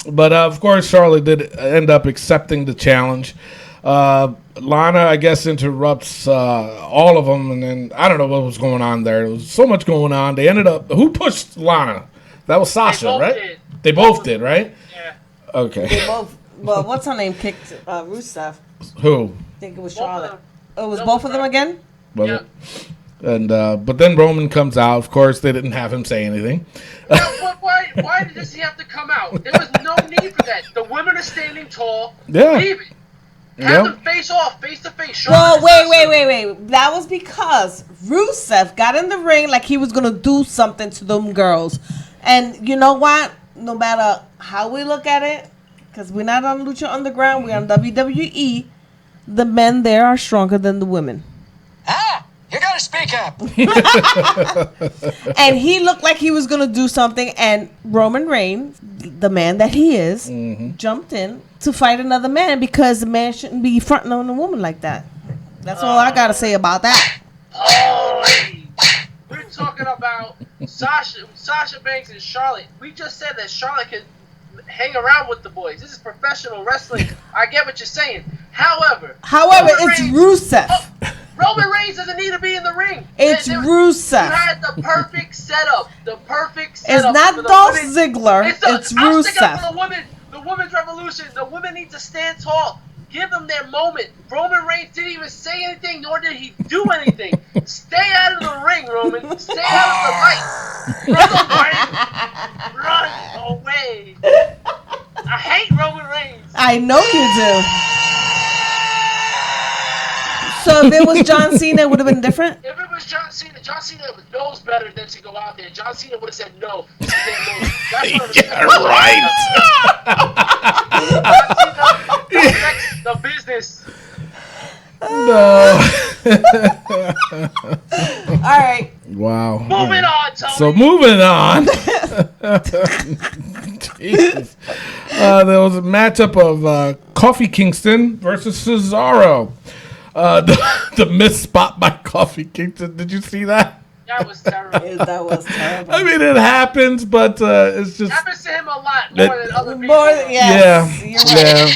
but of course, Charlotte did end up accepting the challenge. Lana, I guess, interrupts all of them, and then I don't know what was going on there. There was so much going on. They ended up. Who pushed Lana? That was Sasha, right? Did. They both did, right? Yeah. Okay. They both. Well, what's her name? Kicked Rusev. Who? I think it was Both of Charlotte. them. Oh, it was No, both of them again? Was Yeah. it? And but then Roman comes out. Of course, they didn't have him say anything. Why does he have to come out? There was no need for that. The women are standing tall. Yeah. Leave it. Have them face off, face to face. Well, wait. That was because Rusev got in the ring like he was going to do something to them girls. And you know what? No matter how we look at it, because we're not on Lucha Underground, we're on WWE, the men there are stronger than the women. You gotta speak up. And he looked like he was going to do something, and Roman Reigns, the man that he is, jumped in to fight another man because the man shouldn't be fronting on a woman like that. That's all I got to say about that. Holy. We're talking about Sasha Banks and Charlotte. We just said that Charlotte could hang around with the boys. This is professional wrestling. I get what you're saying. However, it's Rusev. Roman Reigns doesn't need to be in the ring. It's Rusev. You had the perfect setup. It's not Dolph Ziggler. It's I'm sticking up Rusev. for the women. The women's revolution. The women need to stand tall. Give them their moment. Roman Reigns didn't even say anything, nor did he do anything. Stay out of the ring, Roman. Stay out of the light. Run away. I hate Roman Reigns. I know you do. So if it was John Cena, it would have been different? If it was John Cena knows better than to go out there. John Cena would have said no. That's what Yeah, right. John Cena affects the business. No. All right. Wow. Moving on, Tony. So moving on. Jesus. There was a matchup of Kofi Kingston versus Cesaro. The missed spot by Kofi Kingston. Did you see that? That was terrible. That was terrible. I mean, it happens, but it's just. It happens to him a lot more than other people. Yes, you're right. Yeah.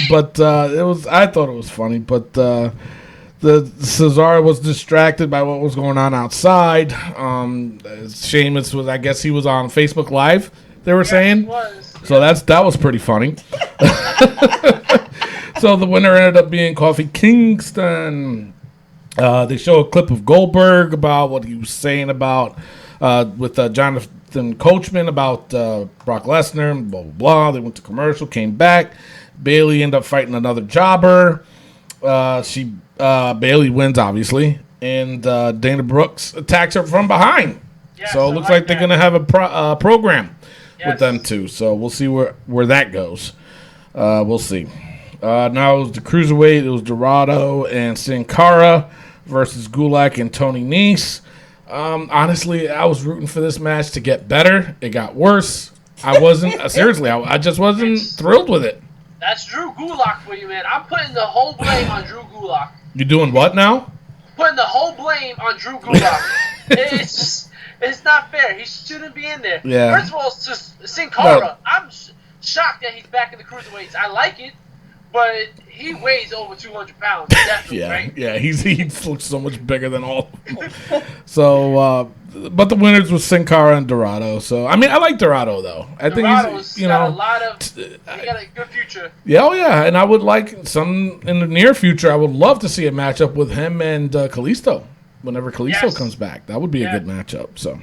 But it was. I thought it was funny, but the Cesaro was distracted by what was going on outside. Sheamus was. I guess he was on Facebook Live. They were saying. He was. So that was pretty funny. So the winner ended up being Kofi Kingston. They show a clip of Goldberg about what he was saying about with Jonathan Coachman about Brock Lesnar, blah, blah, blah. They went to commercial, came back. Bayley ended up fighting another jobber. Bayley wins, obviously. And Dana Brooks attacks her from behind. Yes, so it looks like they're going to have a program with them, too. So we'll see where that goes. We'll see. Now it was the Cruiserweight. It was Dorado and Sin Cara versus Gulak and Tony Nese. Honestly, I was rooting for this match to get better. It got worse. I wasn't seriously. I just wasn't thrilled with it. That's Drew Gulak for you, man. I'm putting the whole blame on Drew Gulak. You doing what now? Putting the whole blame on Drew Gulak. It's not fair. He shouldn't be in there. Yeah. First of all, it's just Sin Cara. No. I'm shocked that he's back in the cruiserweights. I like it, but he weighs over 200 pounds. Definitely, Yeah, right? yeah. He looks so much bigger than all of them. So, but the winners was Sin Cara and Dorado. So, I mean, I like Dorado though. I think he's, got a lot of. He got a good future. Yeah, oh yeah, and I would like some in the near future. I would love to see a matchup with him and Kalisto whenever Kalisto comes back. That would be a good matchup. So, all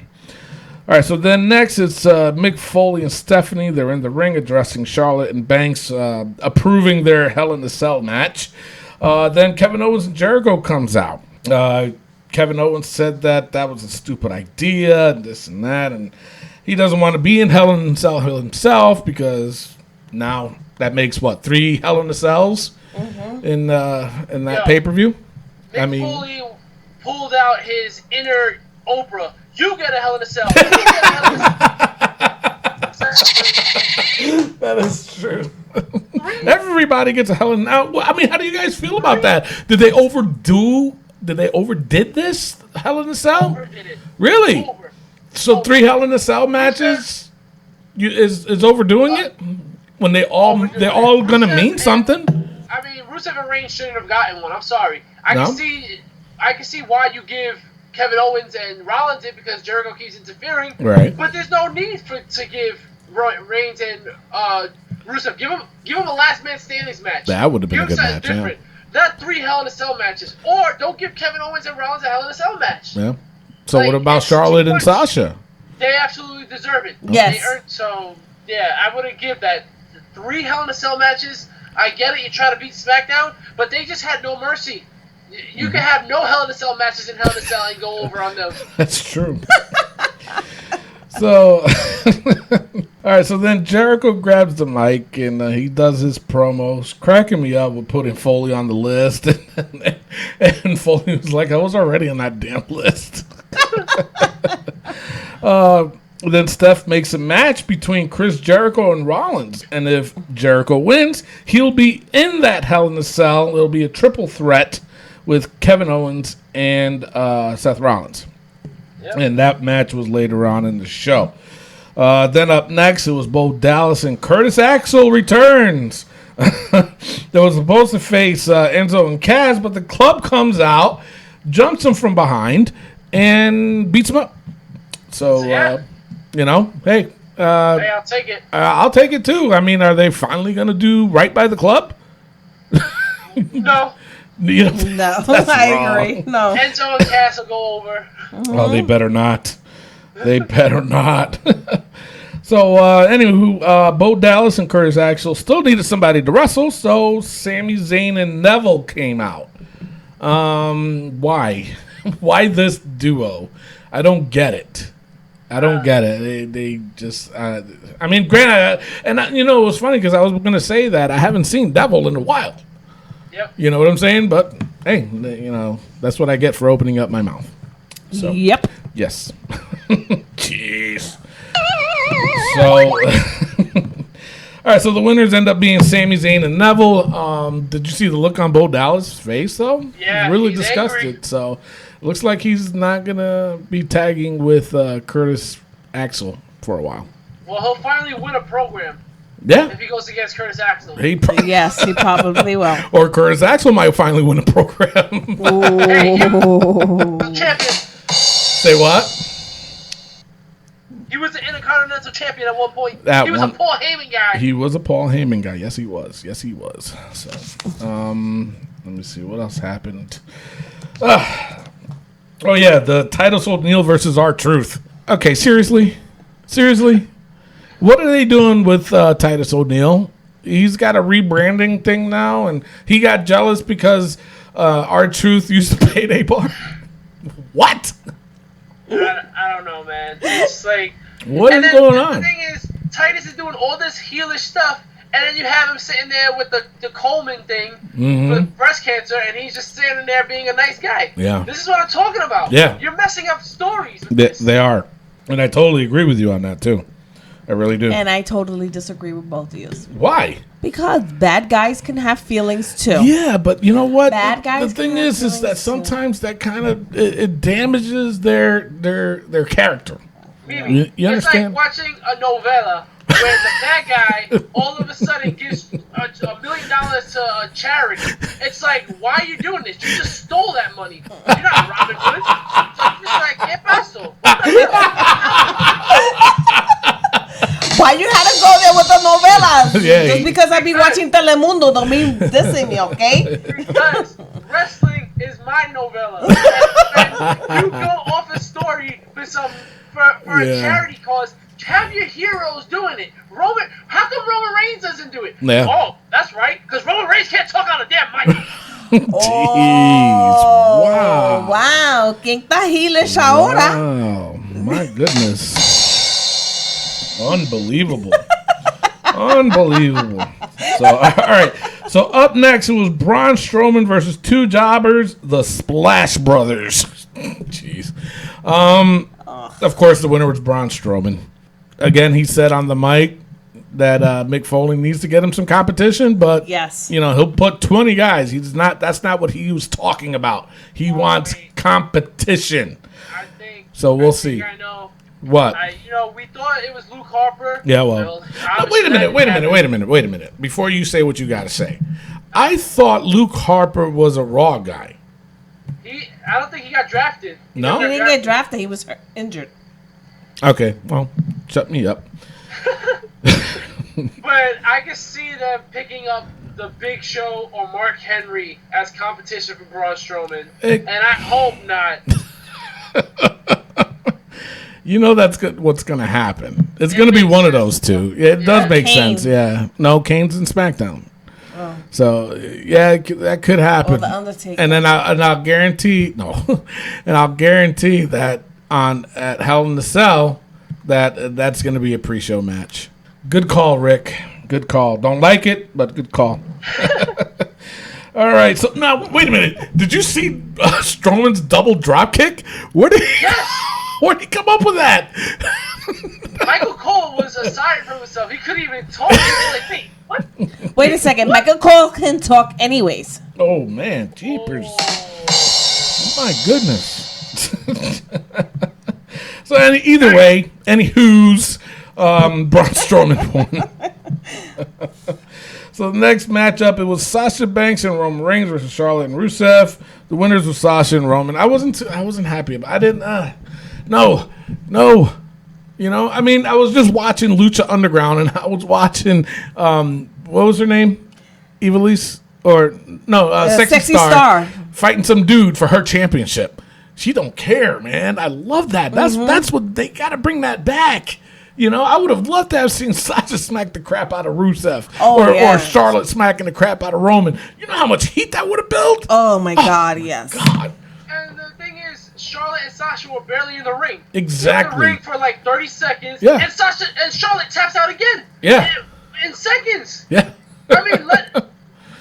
right. So then next it's Mick Foley and Stephanie. They're in the ring addressing Charlotte and Banks, approving their Hell in a Cell match. Then Kevin Owens and Jericho comes out. Kevin Owens said that was a stupid idea and this and that, and he doesn't want to be in Hell in a Cell himself because now that makes 3 Hell in a Cells in that pay-per-view. Mick Foley pulled out his inner Oprah. You get a Hell in a Cell. You get a Hell in a Cell. That is true. Everybody gets a Hell in a Cell. I mean, how do you guys feel about that? Did they overdid this Hell in a Cell? Overdid it. Really? Over. So 3 Hell in a Cell matches is overdoing it when they're all gonna mean something. I mean, Rusev and Reigns shouldn't have gotten one. I'm sorry. I can see why you give Kevin Owens and Rollins it because Jericho keeps interfering. Right. But there's no need to give Reigns and Rusev. Give them a last man standing match. That would have been a Give good them match. something different. Not 3 Hell in a Cell matches. Or don't give Kevin Owens and Rollins a Hell in a Cell match. Yeah. So what about Charlotte and Sasha? They absolutely deserve it. Yes. They earned, so, yeah, I wouldn't give that. 3 Hell in a Cell matches, I get it, you try to beat SmackDown, but they just had no mercy. You can have no Hell in a Cell matches in Hell in a Cell and go over on those. That's true. So, all right. So then Jericho grabs the mic and he does his promos, cracking me up with putting Foley on the list, and Foley was like, "I was already on that damn list." Then Steph makes a match between Chris Jericho and Rollins, and if Jericho wins, he'll be in that Hell in a Cell. It'll be a triple threat with Kevin Owens and Seth Rollins. Yep. And that match was later on in the show. Then up next, it was Bo Dallas and Curtis Axel returns. They were supposed to face Enzo and Kaz, but the club comes out, jumps him from behind, and beats him up. So, hey. Hey, I'll take it. I'll take it too. I mean, are they finally going to do right by the club? No. No, I agree. No. Enzo and Cass will go over. Oh, they better not. They better not. So, anywho, Bo Dallas and Curtis Axel still needed somebody to wrestle, so Sami Zayn and Neville came out. Why? Why this duo? I don't get it. I don't get it. They just, I mean, granted, it was funny because I was going to say that I haven't seen Neville in a while. Yep. You know what I'm saying? But, hey, that's what I get for opening up my mouth. So, yep. Yes. Jeez. So, all right, so the winners end up being Sami Zayn and Neville. Did you see the look on Bo Dallas' face, though? Yeah, he's really he's disgusted. angry. So, it looks like he's not going to be tagging with Curtis Axel for a while. Well, he'll finally win a program Yeah. if he goes against Curtis Axel. Yes, he probably will. Or Curtis Axel might finally win a program. Hey, champion. Say what? He was the Intercontinental Champion at one point. At He was one- a Paul Heyman guy. He was a Paul Heyman guy. Yes, he was. Yes, he was. So, let me see. What else happened? Oh, yeah. The Titus O'Neil versus R-Truth. Okay, seriously? Seriously? What are they doing with Titus O'Neil? He's got a rebranding thing now, and he got jealous because R-Truth used to payday bar? What? I don't know, man. It's like... What is going on? The thing is, Titus is doing all this heelish stuff, and then you have him sitting there with the Coleman thing with breast cancer, and he's just standing there being a nice guy. Yeah. This is what I'm talking about. Yeah. You're messing up stories with this. They are. And I totally agree with you on that, too. I really do. And I totally disagree with both of you. Why? Because bad guys can have feelings too. Yeah, but you know what? Bad guys The thing can have is that feelings, sometimes that kind of it damages their character. Maybe. You It's understand? like watching a novella where the bad guy all of a sudden gives $1 million to a charity. It's like, why are you doing this? You just stole that money. You're not Robin Hood. It's like, ¿qué pasó? Why you had to go there with the novelas? Yeah. Just because I be watching Telemundo don't mean dissing me, okay? Because wrestling is my novella. And you go off a story for a Yeah. charity cause. Have your heroes doing it. How come Roman Reigns doesn't do it? Yeah. Oh, that's right. Because Roman Reigns can't talk on a damn mic. Jeez. Wow. Wow. ¿Quién está heelish ahora? Wow. My goodness. Unbelievable. Unbelievable. So, all right. So, up next, it was Braun Strowman versus two jobbers, the Splash Brothers. Jeez. Of course, the winner was Braun Strowman. Again, he said on the mic that Mick Foley needs to get him some competition, but Yes. he'll put 20 guys. That's not what he was talking about. He wants competition. I think. So we'll see. I know. What? We thought it was Luke Harper. Yeah, well. Wait a minute. Before you say what you got to say. I thought Luke Harper was a Raw guy. I don't think he got drafted. No? He didn't get drafted. He was injured. Okay, well, shut me up. But I can see them picking up the Big Show or Mark Henry as competition for Braun Strowman. And I hope not. That's what's going to happen. It's going to be one of those two. It does make Kane. sense, yeah. No, Kane's in Smackdown. Oh. So, yeah, that could happen. Or The Undertaker. And then I'll guarantee, that at Hell in the Cell, that's going to be a pre-show match. Good call, Rick. Good call. Don't like it, but good call. All right. So now, wait a minute. Did you see Strowman's double drop kick? Where'd he come up with that? Michael Cole was aside from himself. He couldn't even talk. He was like, wait, what? Wait a second. Michael Cole can talk anyways. Oh man, jeepers! My goodness. So either way, anywho's Braun Strowman won. So the next matchup, it was Sasha Banks and Roman Reigns versus Charlotte and Rusev. The winners were Sasha and Roman. I wasn't happy about. I didn't. No. I was just watching Lucha Underground, and I was watching what was her name, Ivelisse Sexy Star fighting some dude for her championship. She don't care, man. I love that. That's what they got to bring that back. I would have loved to have seen Sasha smack the crap out of Rusev or Charlotte smacking the crap out of Roman. You know how much heat that would have built? Oh, my God, yes. God. And the thing is, Charlotte and Sasha were barely in the ring. Exactly. They were in the ring for like 30 seconds. Yeah. And Charlotte taps out again. Yeah. In seconds. Yeah. I mean,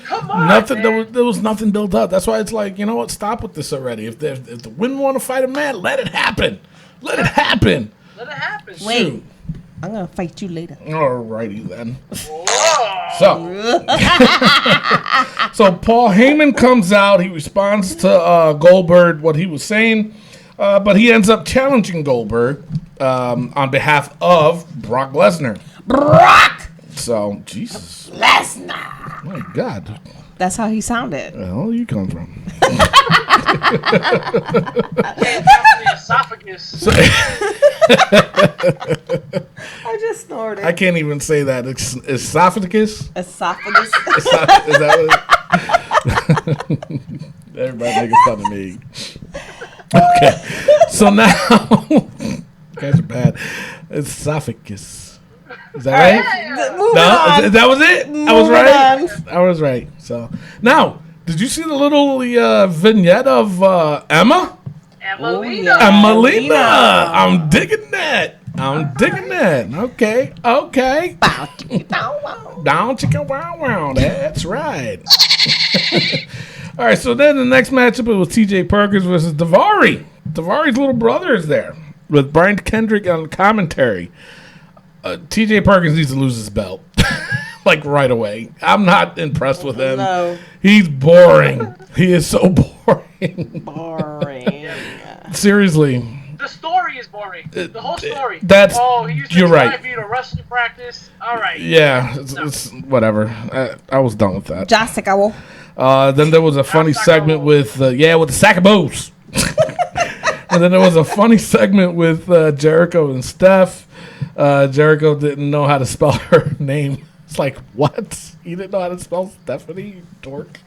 come on. Nothing. Man. There was nothing built up. That's why it's like, you know what? Stop with this already. If the women want to fight a man, let it happen. Let it happen. Let it happen. Wait. Shoot. I'm going to fight you later. Alrighty then. Whoa. So Paul Heyman comes out. He responds to Goldberg what he was saying, but he ends up challenging Goldberg on behalf of Brock Lesnar. Brock So Jesus, Lesnar. my God, That's how he sounded. where the hell you come from? The esophagus. I just snorted. I can't even say that. Esophagus. Esophagus. Is that what everybody making fun of me? Okay, so now you guys are bad. Esophagus. Is that right? Moving No, on. that was it. I was Moving right. on. I was right. So now, did you see the little vignette of Emma? Emelina. yeah. Emelina. Emelina. I'm digging that. I'm digging that. Okay. Bow, chicka, bow, wow. Down chicka wow wow. That's right. All right, so then the next matchup it was TJ Perkins versus Daivari. Daivari's little brother is there with Brian Kendrick on commentary. TJ Perkins needs to lose his belt. Like right away. I'm not impressed with him. No. He's boring. He is so boring. Boring. Seriously. The story is boring. The whole story. He used to you're right. drive you to wrestling practice. All right. Yeah, it's whatever. I was done with that. Jessica. Then there was a funny segment with the Sackaboos. And then there was a funny segment with Jericho and Steph. Jericho didn't know how to spell her name. It's like, what? You didn't know how to spell Stephanie, you dork?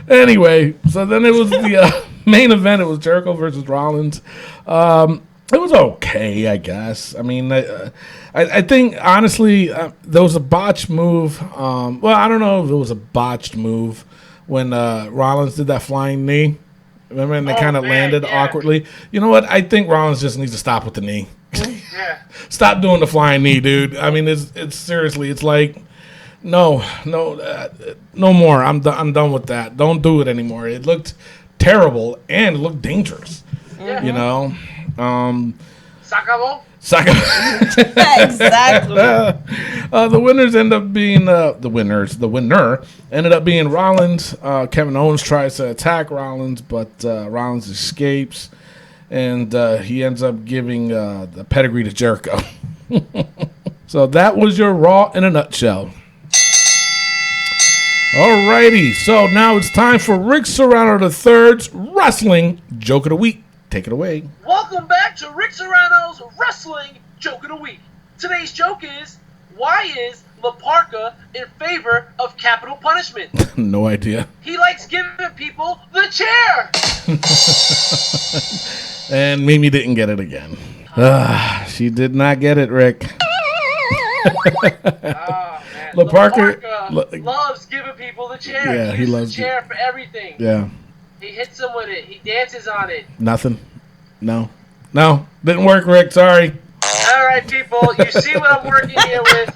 Anyway, so then it was the main event. It was Jericho versus Rollins. It was okay, I guess. I mean, I think, honestly, there was a botched move. Well, I don't know if it was a botched move when Rollins did that flying knee. Remember, and they kind of landed awkwardly. You know what? I think Rollins just needs to stop with the knee. Yeah. Stop doing the flying knee, dude. I mean, it's seriously, it's like, no more. I'm done with that. Don't do it anymore. It looked terrible and it looked dangerous. Yeah. You know, Sacabo? Exactly. The winners end up being the winner ended up being Rollins. Kevin Owens tries to attack Rollins, but Rollins escapes, and he ends up giving the pedigree to Jericho. So that was your Raw in a nutshell. Alrighty, so now it's time for Rick Serrano III's Wrestling Joke of the Week. Take it away. Welcome back to Rick Serrano's Wrestling Joke of the Week. Today's joke is, why is La Parka in favor of capital punishment? No idea. He likes giving people the chair. And Mimi didn't get it again. She did not get it, Rick. Oh, man. La Parka loves giving people the chair. Yeah, he uses loves the chair for everything. Yeah. He hits them with it. He dances on it. Nothing. No. Didn't work, Rick. Sorry. All right, people. You see what I'm working here with.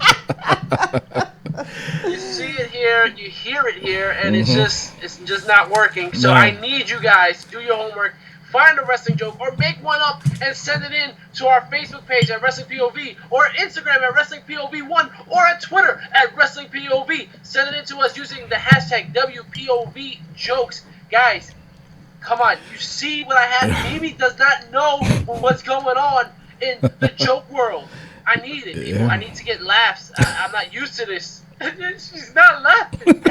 You see it here. You hear it here, and it's just not working. So No. I need you guys to do your homework. Find a wrestling joke or make one up and send it in to our Facebook page at Wrestling POV or Instagram at Wrestling POV1 or at Twitter at Wrestling POV. Send it in to us using the hashtag WPOV jokes. Guys, come on. You see what I have? Mimi does not know what's going on in the joke world. I need it, people. I need to get laughs. I'm not used to this. She's not laughing.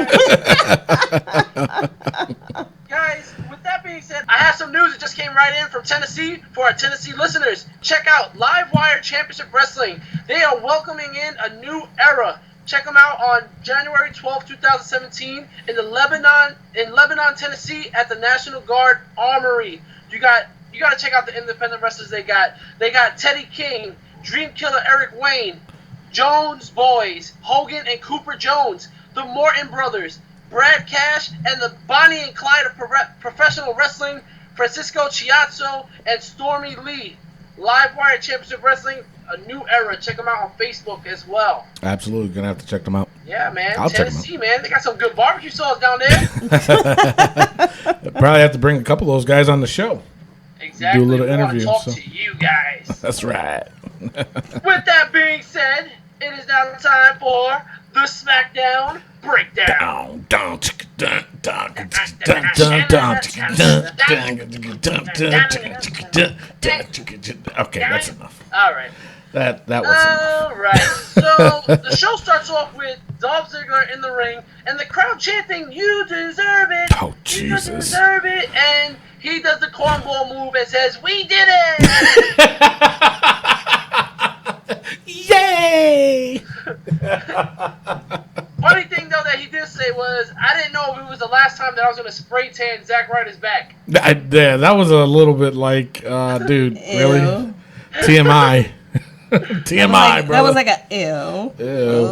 Guys, with that being said, I have some news that just came right in from Tennessee for our Tennessee listeners. Check out Livewire Championship Wrestling. They are welcoming in a new era. Check them out on January 12, 2017 in Lebanon, Tennessee at the National Guard Armory. You got to check out the independent wrestlers they got. They got Teddy King, Dream Killer Eric Wayne, Jones Boys, Hogan and Cooper Jones, the Morton Brothers, Brad Cash, and the Bonnie and Clyde of professional wrestling, Francisco Chiazzo and Stormy Lee. Livewire Championship Wrestling, a new era. Check them out on Facebook as well. Absolutely. Going to have to check them out. Yeah, man. I'll check 'em Tennessee, man. They got some good barbecue sauce down there. Probably have to bring a couple of those guys on the show. Exactly. Do a little We wanna interview, talk so. to you guys. That's right. With that being said, it is now time for the Smackdown Breakdown. Okay, that's enough. All right. That was enough. All right. So the show starts off with Dolph Ziggler in the ring, and the crowd chanting, "You deserve it! Oh, Jesus. You deserve it!" And he does the cornball move and says, "We did it!" Yay! Funny thing though that he did say was, I didn't know if it was the last time that I was going to spray tan Zack Ryder's back. Yeah, that was a little bit like, dude, really? Ew. TMI. TMI, bro. That was like a ew. Ew.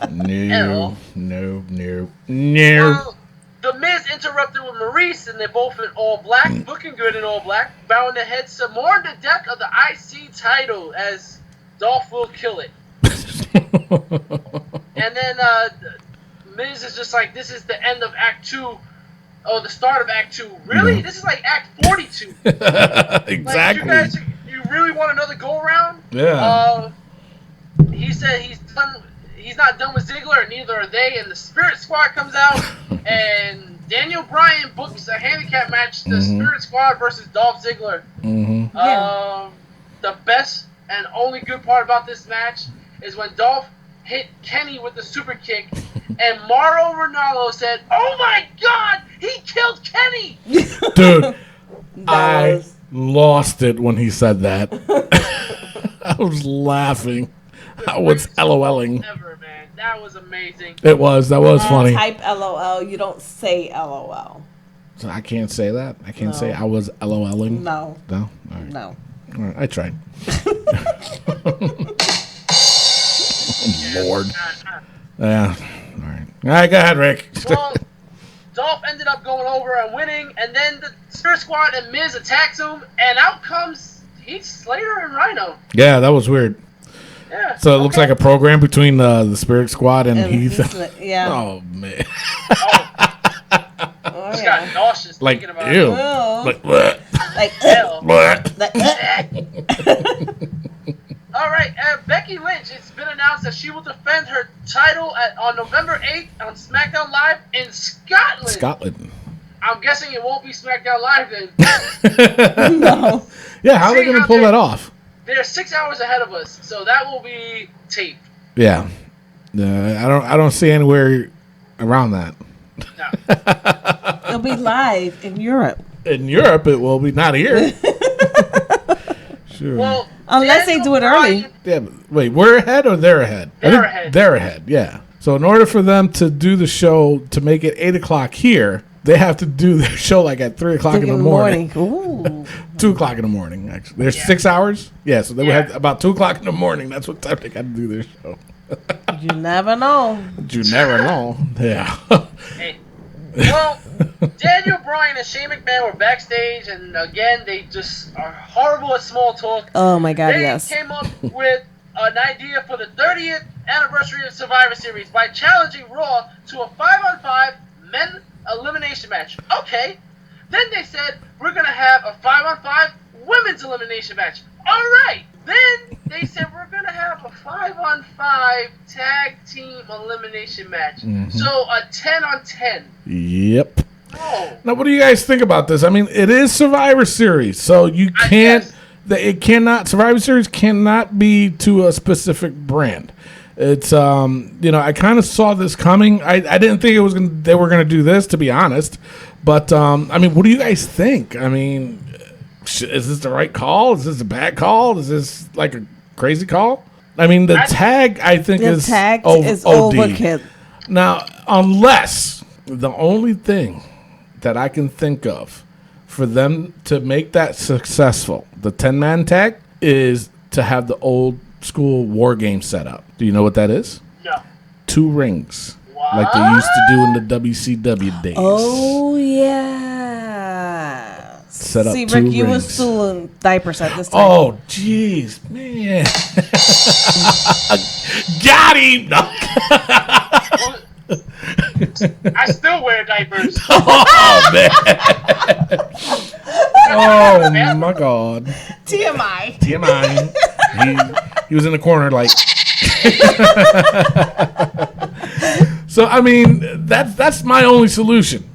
No. Well, The Miz interrupted with Maurice, and they're both in all black, looking good in all black, bowing their heads some more on the deck of the IC title as Dolph will kill it. And then Miz is just like, this is the end of Act 2, or the start of Act 2. Really? This is like Act 42. Exactly. Like, you really want another go-around? Yeah. He said he's not done with Ziggler, and neither are they, and the Spirit Squad comes out, and Daniel Bryan books a handicap match, the Spirit Squad versus Dolph Ziggler. The best and only good part about this match is when Dolph hit Kenny with the super kick, and Mauro Ranallo said, "Oh my God, he killed Kenny!" Dude, I lost it when he said that. I was laughing. I was LOLing. Ever, man. That was amazing. It was. That was funny. Type LOL. You don't say LOL. So I can't say that. I can't say I was LOLing. No. No. All right. No. All right. I tried. Lord. Yeah. All right. All right. Go ahead, Rick. Well, Dolph ended up going over and winning, and then the Spirit Squad and Miz attacks him, and out comes Heath Slater and Rhino. Yeah, that was weird. Yeah. So it looks like a program between the Spirit Squad and Heath. Yeah. Oh man. Oh, Just yeah. got nauseous Like thinking about ew. it. Oh. Like what? Like, Hell. What? All right, Becky Lynch. It's been announced that she will defend her title on November 8th on SmackDown Live in Scotland. Scotland. I'm guessing it won't be SmackDown Live then. no. Yeah, how are they going to pull that off? They're 6 hours ahead of us, so that will be taped. Yeah. I don't see anywhere around that. No. It'll be live in Europe. In Europe, it will be not here. Sure. Well, Unless they do it early. Yeah, but wait, we're ahead or they're ahead? They're ahead. They're ahead, yeah. So in order for them to do the show to make it 8 o'clock here, they have to do their show like at 3 o'clock in the morning. Ooh. 2 o'clock in the morning, actually. There's 6 hours? Yeah, so they would have about 2 o'clock in the morning. That's what time they got to do their show. You never know. You never know. Yeah. Hey. Well, Daniel Bryan and Shane McMahon were backstage, and again, they just are horrible at small talk. Oh my God, They yes. came up with an idea for the 30th anniversary of Survivor Series by challenging Raw to a 5-on-5 men elimination match. Okay. Then they said, we're going to have a 5-on-5 women's elimination match. All right. Then they said, we're going to have a 5-on-5 tag team elimination match. So a 10-on-10. Yep. Oh. Now, what do you guys think about this? I mean, it is Survivor Series, so you can't. It cannot. Survivor Series cannot be to a specific brand. It's I kind of saw this coming. I didn't think they were gonna do this, to be honest. But I mean, what do you guys think? I mean, is this the right call? Is this a bad call? Is this like a crazy call? I mean, the tag I think The is tag is OD. overkill. Now, unless the only thing that I can think of for them to make that successful, the 10-man tag, is to have the old school war game set up. Do you know what that is? No. 2 rings. Like they used to do in the WCW days. Oh, yeah. Set up See, 2 Rick, you was rings. still in diapers at this time. Oh, jeez, man. Got him. No. I still wear diapers. Oh, man. Oh, my God. TMI. TMI. He was in the corner like. So I mean, that's my only solution.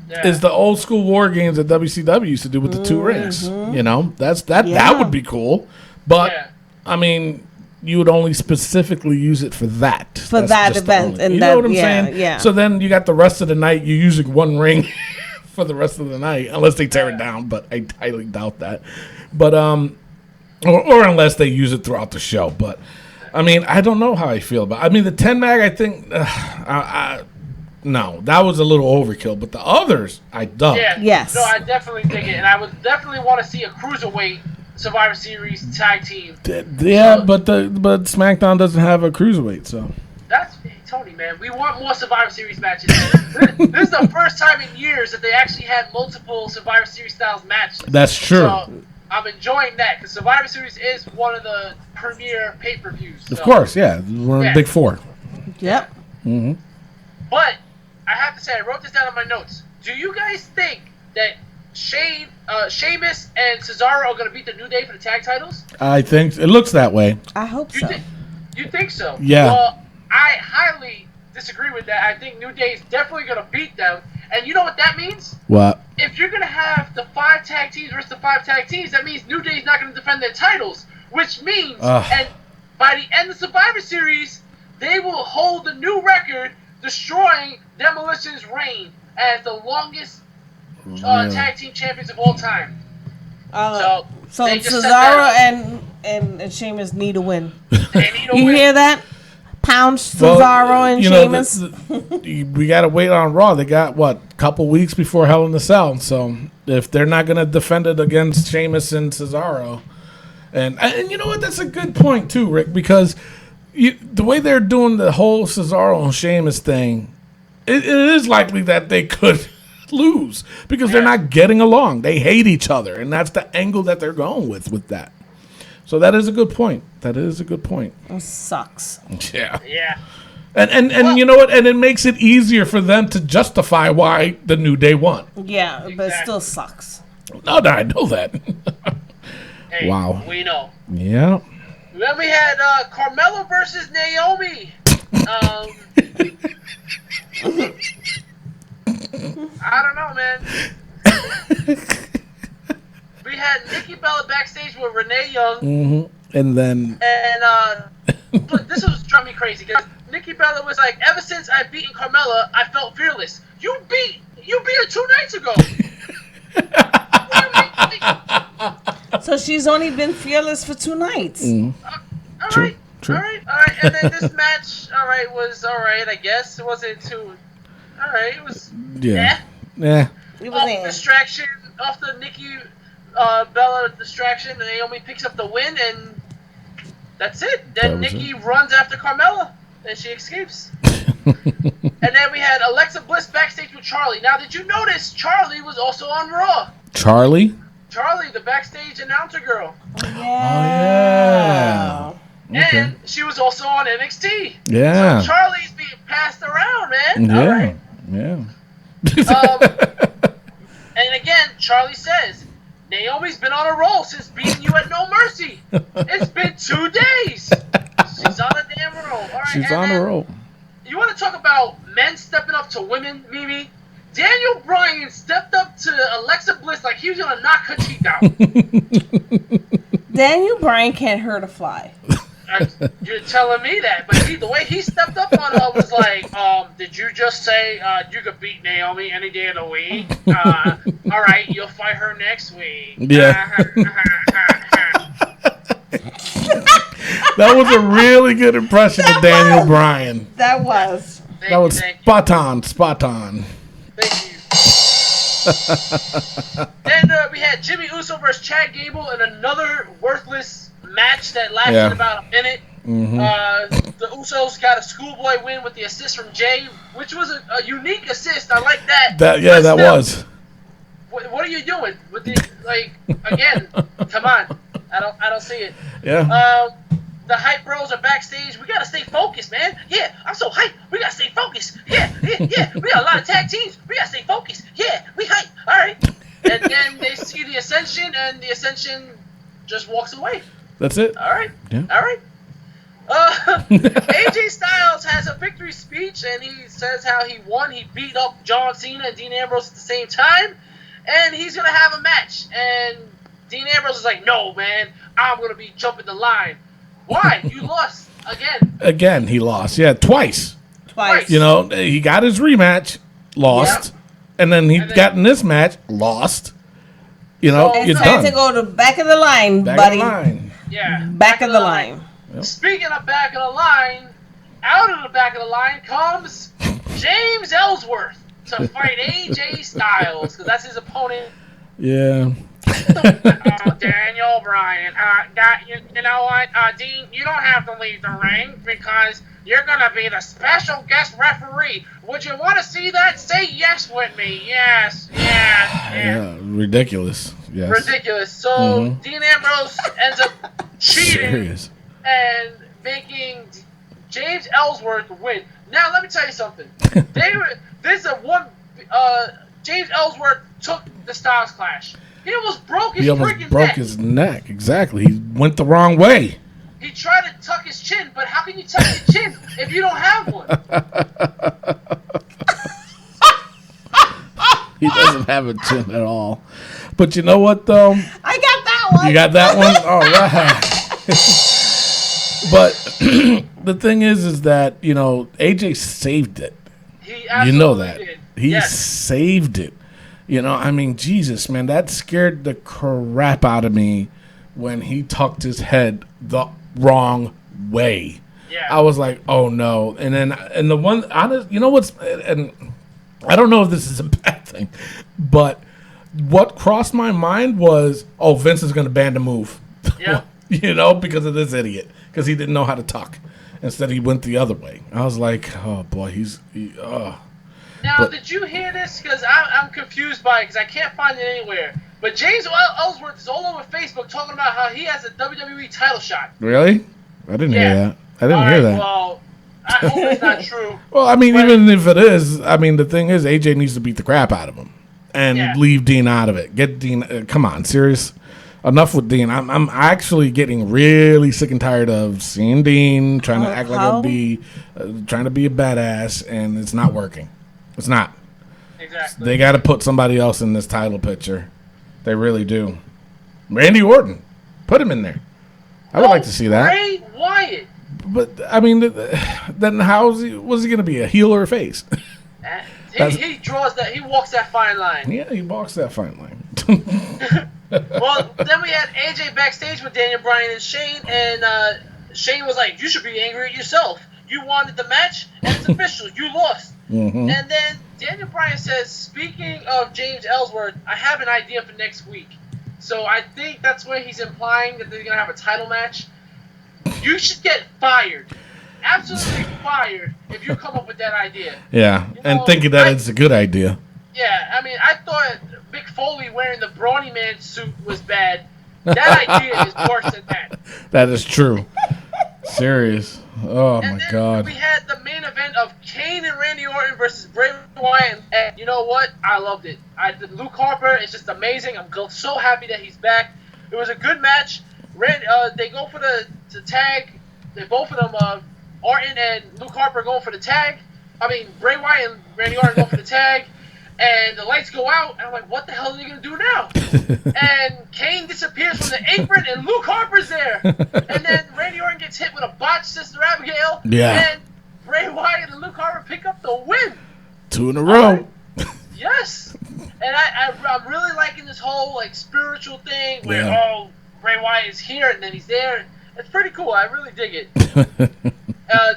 Yeah. Is the old school war games that WCW used to do with the 2 rings. You know, that would be cool. But Yeah. I mean, you would only specifically use it for that. For That's that just the event, only- and you that- know what I'm yeah, saying? yeah. So then you got the rest of the night. You're using 1 ring for the rest of the night, unless they tear it down. But I highly doubt that. But or unless they use it throughout the show. But I mean, I don't know how I feel about. I mean, the 10 mag. I think no, that was a little overkill. But the others, I dug. Yeah. Yes. No, I definitely dig it, and I would definitely want to see a cruiserweight Survivor Series tag team. Yeah, but SmackDown doesn't have a cruiserweight, so That's Tony. company, man. We want more Survivor Series matches. This is the first time in years that they actually had multiple Survivor Series styles matches. That's true. So I'm enjoying that because Survivor Series is one of the premier pay-per-views. Of course, yeah. We're in the big four. Yep. Mm-hmm. But I have to say, I wrote this down in my notes. Do you guys think that Sheamus and Cesaro are going to beat the New Day for the tag titles? I think it looks that way. I hope so. You think so? Yeah. Well, I highly disagree with that. I think New Day is definitely going to beat them. And you know what that means? What? If you're going to have the 5 tag teams versus the 5 tag teams, that means New Day is not going to defend their titles. Which means, and by the end of Survivor Series, they will hold the new record, destroying Demolition's reign as the longest tag team champions of all time. So Cesaro and Sheamus need a win. They need a You win. hear that? Pound Cesaro and Sheamus. We got to wait on Raw. They got, a couple weeks before Hell in the Cell. So if they're not going to defend it against Sheamus and Cesaro. And you know what? That's a good point, too, Rick, because the way they're doing the whole Cesaro and Sheamus thing, it is likely that they could lose because they're not getting along. They hate each other, and that's the angle that they're going with that. So that is a good point. It sucks. Yeah. Yeah. And you know what? And it makes it easier for them to justify why the New Day won. Yeah, Exactly. but it still sucks. No, I know that. Hey, Wow. We know. Yeah. Then we had Carmella versus Naomi. I don't know, man. We had Nikki Bella backstage with Renee Young. Mm-hmm. And then... And look, this was driving me crazy because Nikki Bella was like, ever since I've beaten Carmella, I felt fearless. You beat her 2 nights ago. So she's only been fearless for 2 nights. All True, right. true. All right. And then this match, was all right, I guess. It wasn't too... All right, it was... Yeah. It was Distraction, off the Nikki Bella distraction, and Naomi picks up the win, and that's it. Then Nikki runs after Carmella, and she escapes. And then we had Alexa Bliss backstage with Charlie. Now, did you notice Charlie was also on Raw? Charlie, the backstage announcer girl. Yeah. Okay. And she was also on NXT. Yeah. So Charlie's being passed around, man. Yeah. All right. Yeah. And again, Charlie says, Naomi's been on a roll since beating you at No Mercy. It's been 2 days. She's on a damn roll. All right, She's on a roll. You want to talk about men stepping up to women, Mimi? Daniel Bryan stepped up to Alexa Bliss like he was going to knock her teeth out. Daniel Bryan can't hurt a fly. You're telling me that, but the way he stepped up on her was like, did you just say you could beat Naomi any day of the week? All right, you'll fight her next week. Yeah. That was a really good impression of Daniel Bryan. That was. That was spot on. Thank you. Then we had Jimmy Uso versus Chad Gable in another worthless match that lasted about a minute. Mm-hmm. The Usos got a schoolboy win with the assist from Jay, which was a unique assist. I like that. But that still, was. What are you doing with the again? Come on, I don't see it. Yeah. The hype bros are backstage. We gotta stay focused, man. Yeah, I'm so hyped. We gotta stay focused. Yeah. We got a lot of tag teams. We gotta stay focused. Yeah, we hype. All right. And then they see the Ascension, and the Ascension just walks away. That's it. All right. Yeah. All right. AJ Styles has a victory speech, and he says how he won. He beat up John Cena and Dean Ambrose at the same time, and he's gonna have a match. And Dean Ambrose is like, "No, man, I'm gonna be jumping the line." Why? You lost again. Again, he lost. Yeah, twice. You know, he got his rematch, lost, and then got in this match, lost. You know, It's you're time done. to go to back of the line, Back buddy. of the line. Yeah. Back of the line. Yep. Speaking of back of the line, out of the back of the line comes James Ellsworth to fight AJ Styles because that's his opponent. Yeah. Daniel Bryan. You know what, Dean? You don't have to leave the ring because you're gonna be the special guest referee. Would you want to see that? Say yes with me. Yes. Yeah, ridiculous. Yes. Ridiculous. So Dean Ambrose ends up cheating Serious. and making James Ellsworth win. Now let me tell you something. James Ellsworth took the Styles Clash. He almost broke his freaking broke neck. his neck. Exactly. He went the wrong way. He tried to tuck his chin, but how can you tuck your chin if you don't have one? He doesn't have a chin at all. But you know what, though? I got that one. You got that one? All right. But the thing is that, AJ saved it. He absolutely You know that. did. He Yes. saved it. Jesus, man, that scared the crap out of me when he tucked his head the wrong way. Yeah. I was like, oh no. And the one, honest, you know what's, and I don't know if this is a bad thing, but what crossed my mind was, oh, Vince is going to ban the move. Yeah. Because of this idiot, because he didn't know how to tuck. Instead, he went the other way. I was like, oh boy, Now, did you hear this? Because I'm confused by it because I can't find it anywhere. But James Ellsworth is all over Facebook talking about how he has a WWE title shot. Really? I didn't hear that. I didn't All hear right, that. Well, I hope it's not true. Well, But- even if it is, the thing is, AJ needs to beat the crap out of him and leave Dean out of it. Get Dean. Come on, serious. Enough with Dean. I'm actually getting really sick and tired of seeing Dean trying to act like trying to be a badass, and it's not working. It's not. Exactly. They got to put somebody else in this title picture. They really do. Randy Orton, put him in there. I would like to see that. Bray Wyatt. But then was he going to be a heel or a face? He draws that. He walks that fine line. Yeah, he walks that fine line. Well, then we had AJ backstage with Daniel Bryan and Shane, and Shane was like, "You should be angry at yourself. You wanted the match, and it's official. You lost." Mm-hmm. And then Daniel Bryan says, "Speaking of James Ellsworth, I have an idea for next week." So I think that's where he's implying that they're gonna have a title match. You should get fired, absolutely fired, if you come up with that idea. Yeah, and thinking that it's a good idea. Yeah, I thought Mick Foley wearing the Brawny Man suit was bad. That idea is worse than that. That is true. Serious. Oh, And my then God. we had the main event of Kane and Randy Orton versus Bray Wyatt. And you know what? I loved it. Luke Harper is just amazing. I'm so happy that he's back. It was a good match. They go for the tag. Both of them, Orton and Luke Harper, going for the tag. Bray Wyatt and Randy Orton go for the tag. And the lights go out, and I'm like, what the hell are they going to do now? And Kane disappears from the apron, and Luke Harper's there. And then Randy Orton gets hit with a botched Sister Abigail. Yeah. And Bray Wyatt and Luke Harper pick up the win. 2 in a row. Yes. And I'm really liking this whole spiritual thing where, Bray Wyatt is here, and then he's there. It's pretty cool. I really dig it.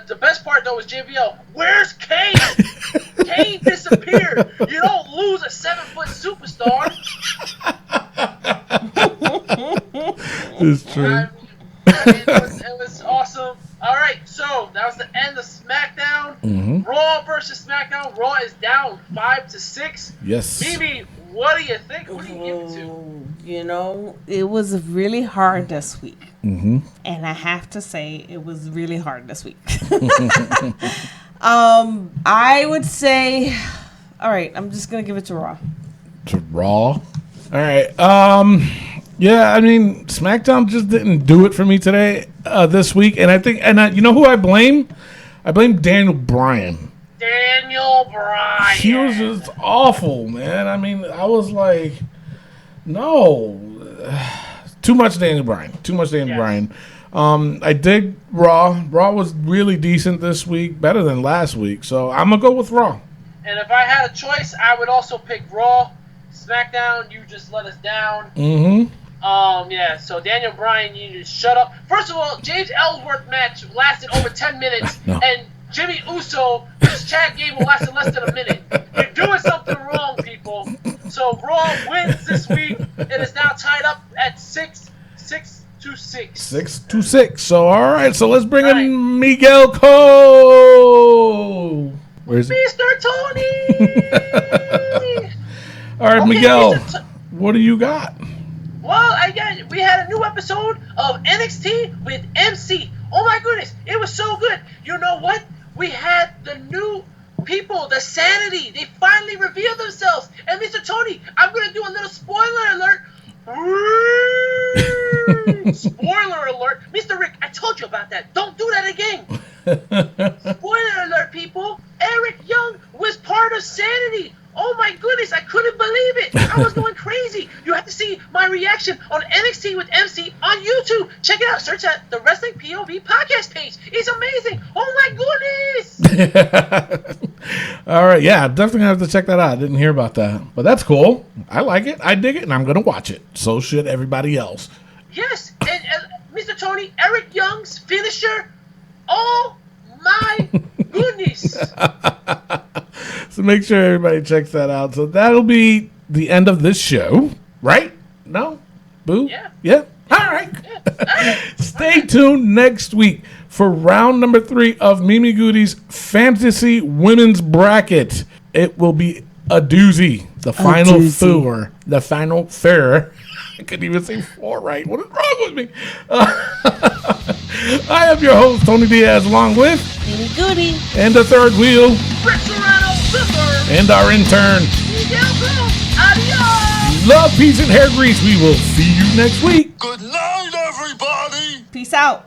The best part, though, was JBL. Where's Kane? Kane disappeared. You don't lose a 7-foot superstar. It's true. It was awesome. All right, so that was the end of SmackDown. Mm-hmm. Raw versus SmackDown. Raw is down 5-6. Yes. Mimi, what do you think? Who do you give it to? It was really hard this week. Mm-hmm. And I have to say, it was really hard this week. I would say, all right, I'm just going to give it to Raw. To Raw? All right. Yeah, SmackDown just didn't do it for me today, this week. And I think, you know who I blame? I blame Daniel Bryan. Daniel Bryan. He was just awful, man. I was like, no. Too much Daniel Bryan. Bryan. I dig Raw. Raw was really decent this week, better than last week. So I'm going to go with Raw. And if I had a choice, I would also pick Raw. SmackDown, you just let us down. Mm-hmm. Yeah, so Daniel Bryan, you just shut up. First of all, James Ellsworth match lasted over 10 minutes, and Jimmy Uso, his Chad Gable lasted less than a minute. You're doing something wrong, people. So Raw wins this week. It is now tied up at 6-6. 6-6. So all right. So let's bring Right. in Miguel Cole. Where's he? Mr. Tony. All right, Okay, Miguel. Mr. What do you got? Well, we had a new episode of NXT with MC. Oh my goodness, it was so good. You know what? We had the new people, the Sanity. They finally revealed themselves. And Mr. Tony, I'm going to do a little spoiler alert. Spoiler alert. Mr. Rick, I told you about that. Don't do that again. Spoiler alert, people. Eric Young was part of Sanity. Oh my goodness, I couldn't believe it. I was going crazy. You have to see my reaction on NXT with MC on YouTube. Check it out. Search at the Wrestling POV podcast page. It's amazing. Oh my goodness. All right, yeah, definitely have to check that out. I didn't hear about that, but that's cool. I like it. I dig it, and I'm gonna watch it. So should everybody else. Yes, and Mr. Tony, Eric Young's finisher. Oh my goodness. So make sure everybody checks that out. So that'll be the end of this show, right? No? Boo? Yeah. All right. Stay tuned next week for round number 3 of Mimi Guties' Fantasy Women's Bracket. It will be a doozy. The final four. The final four. I couldn't even say 4 right. What is wrong with me? I am your host, Tony Diaz, along with Mimi Gutie. and the third wheel Rick Serrano, the third. and our intern. Miguel Cole. Adios. Love, peace, and hair grease. We will see you next week. Good night, everybody. Peace out.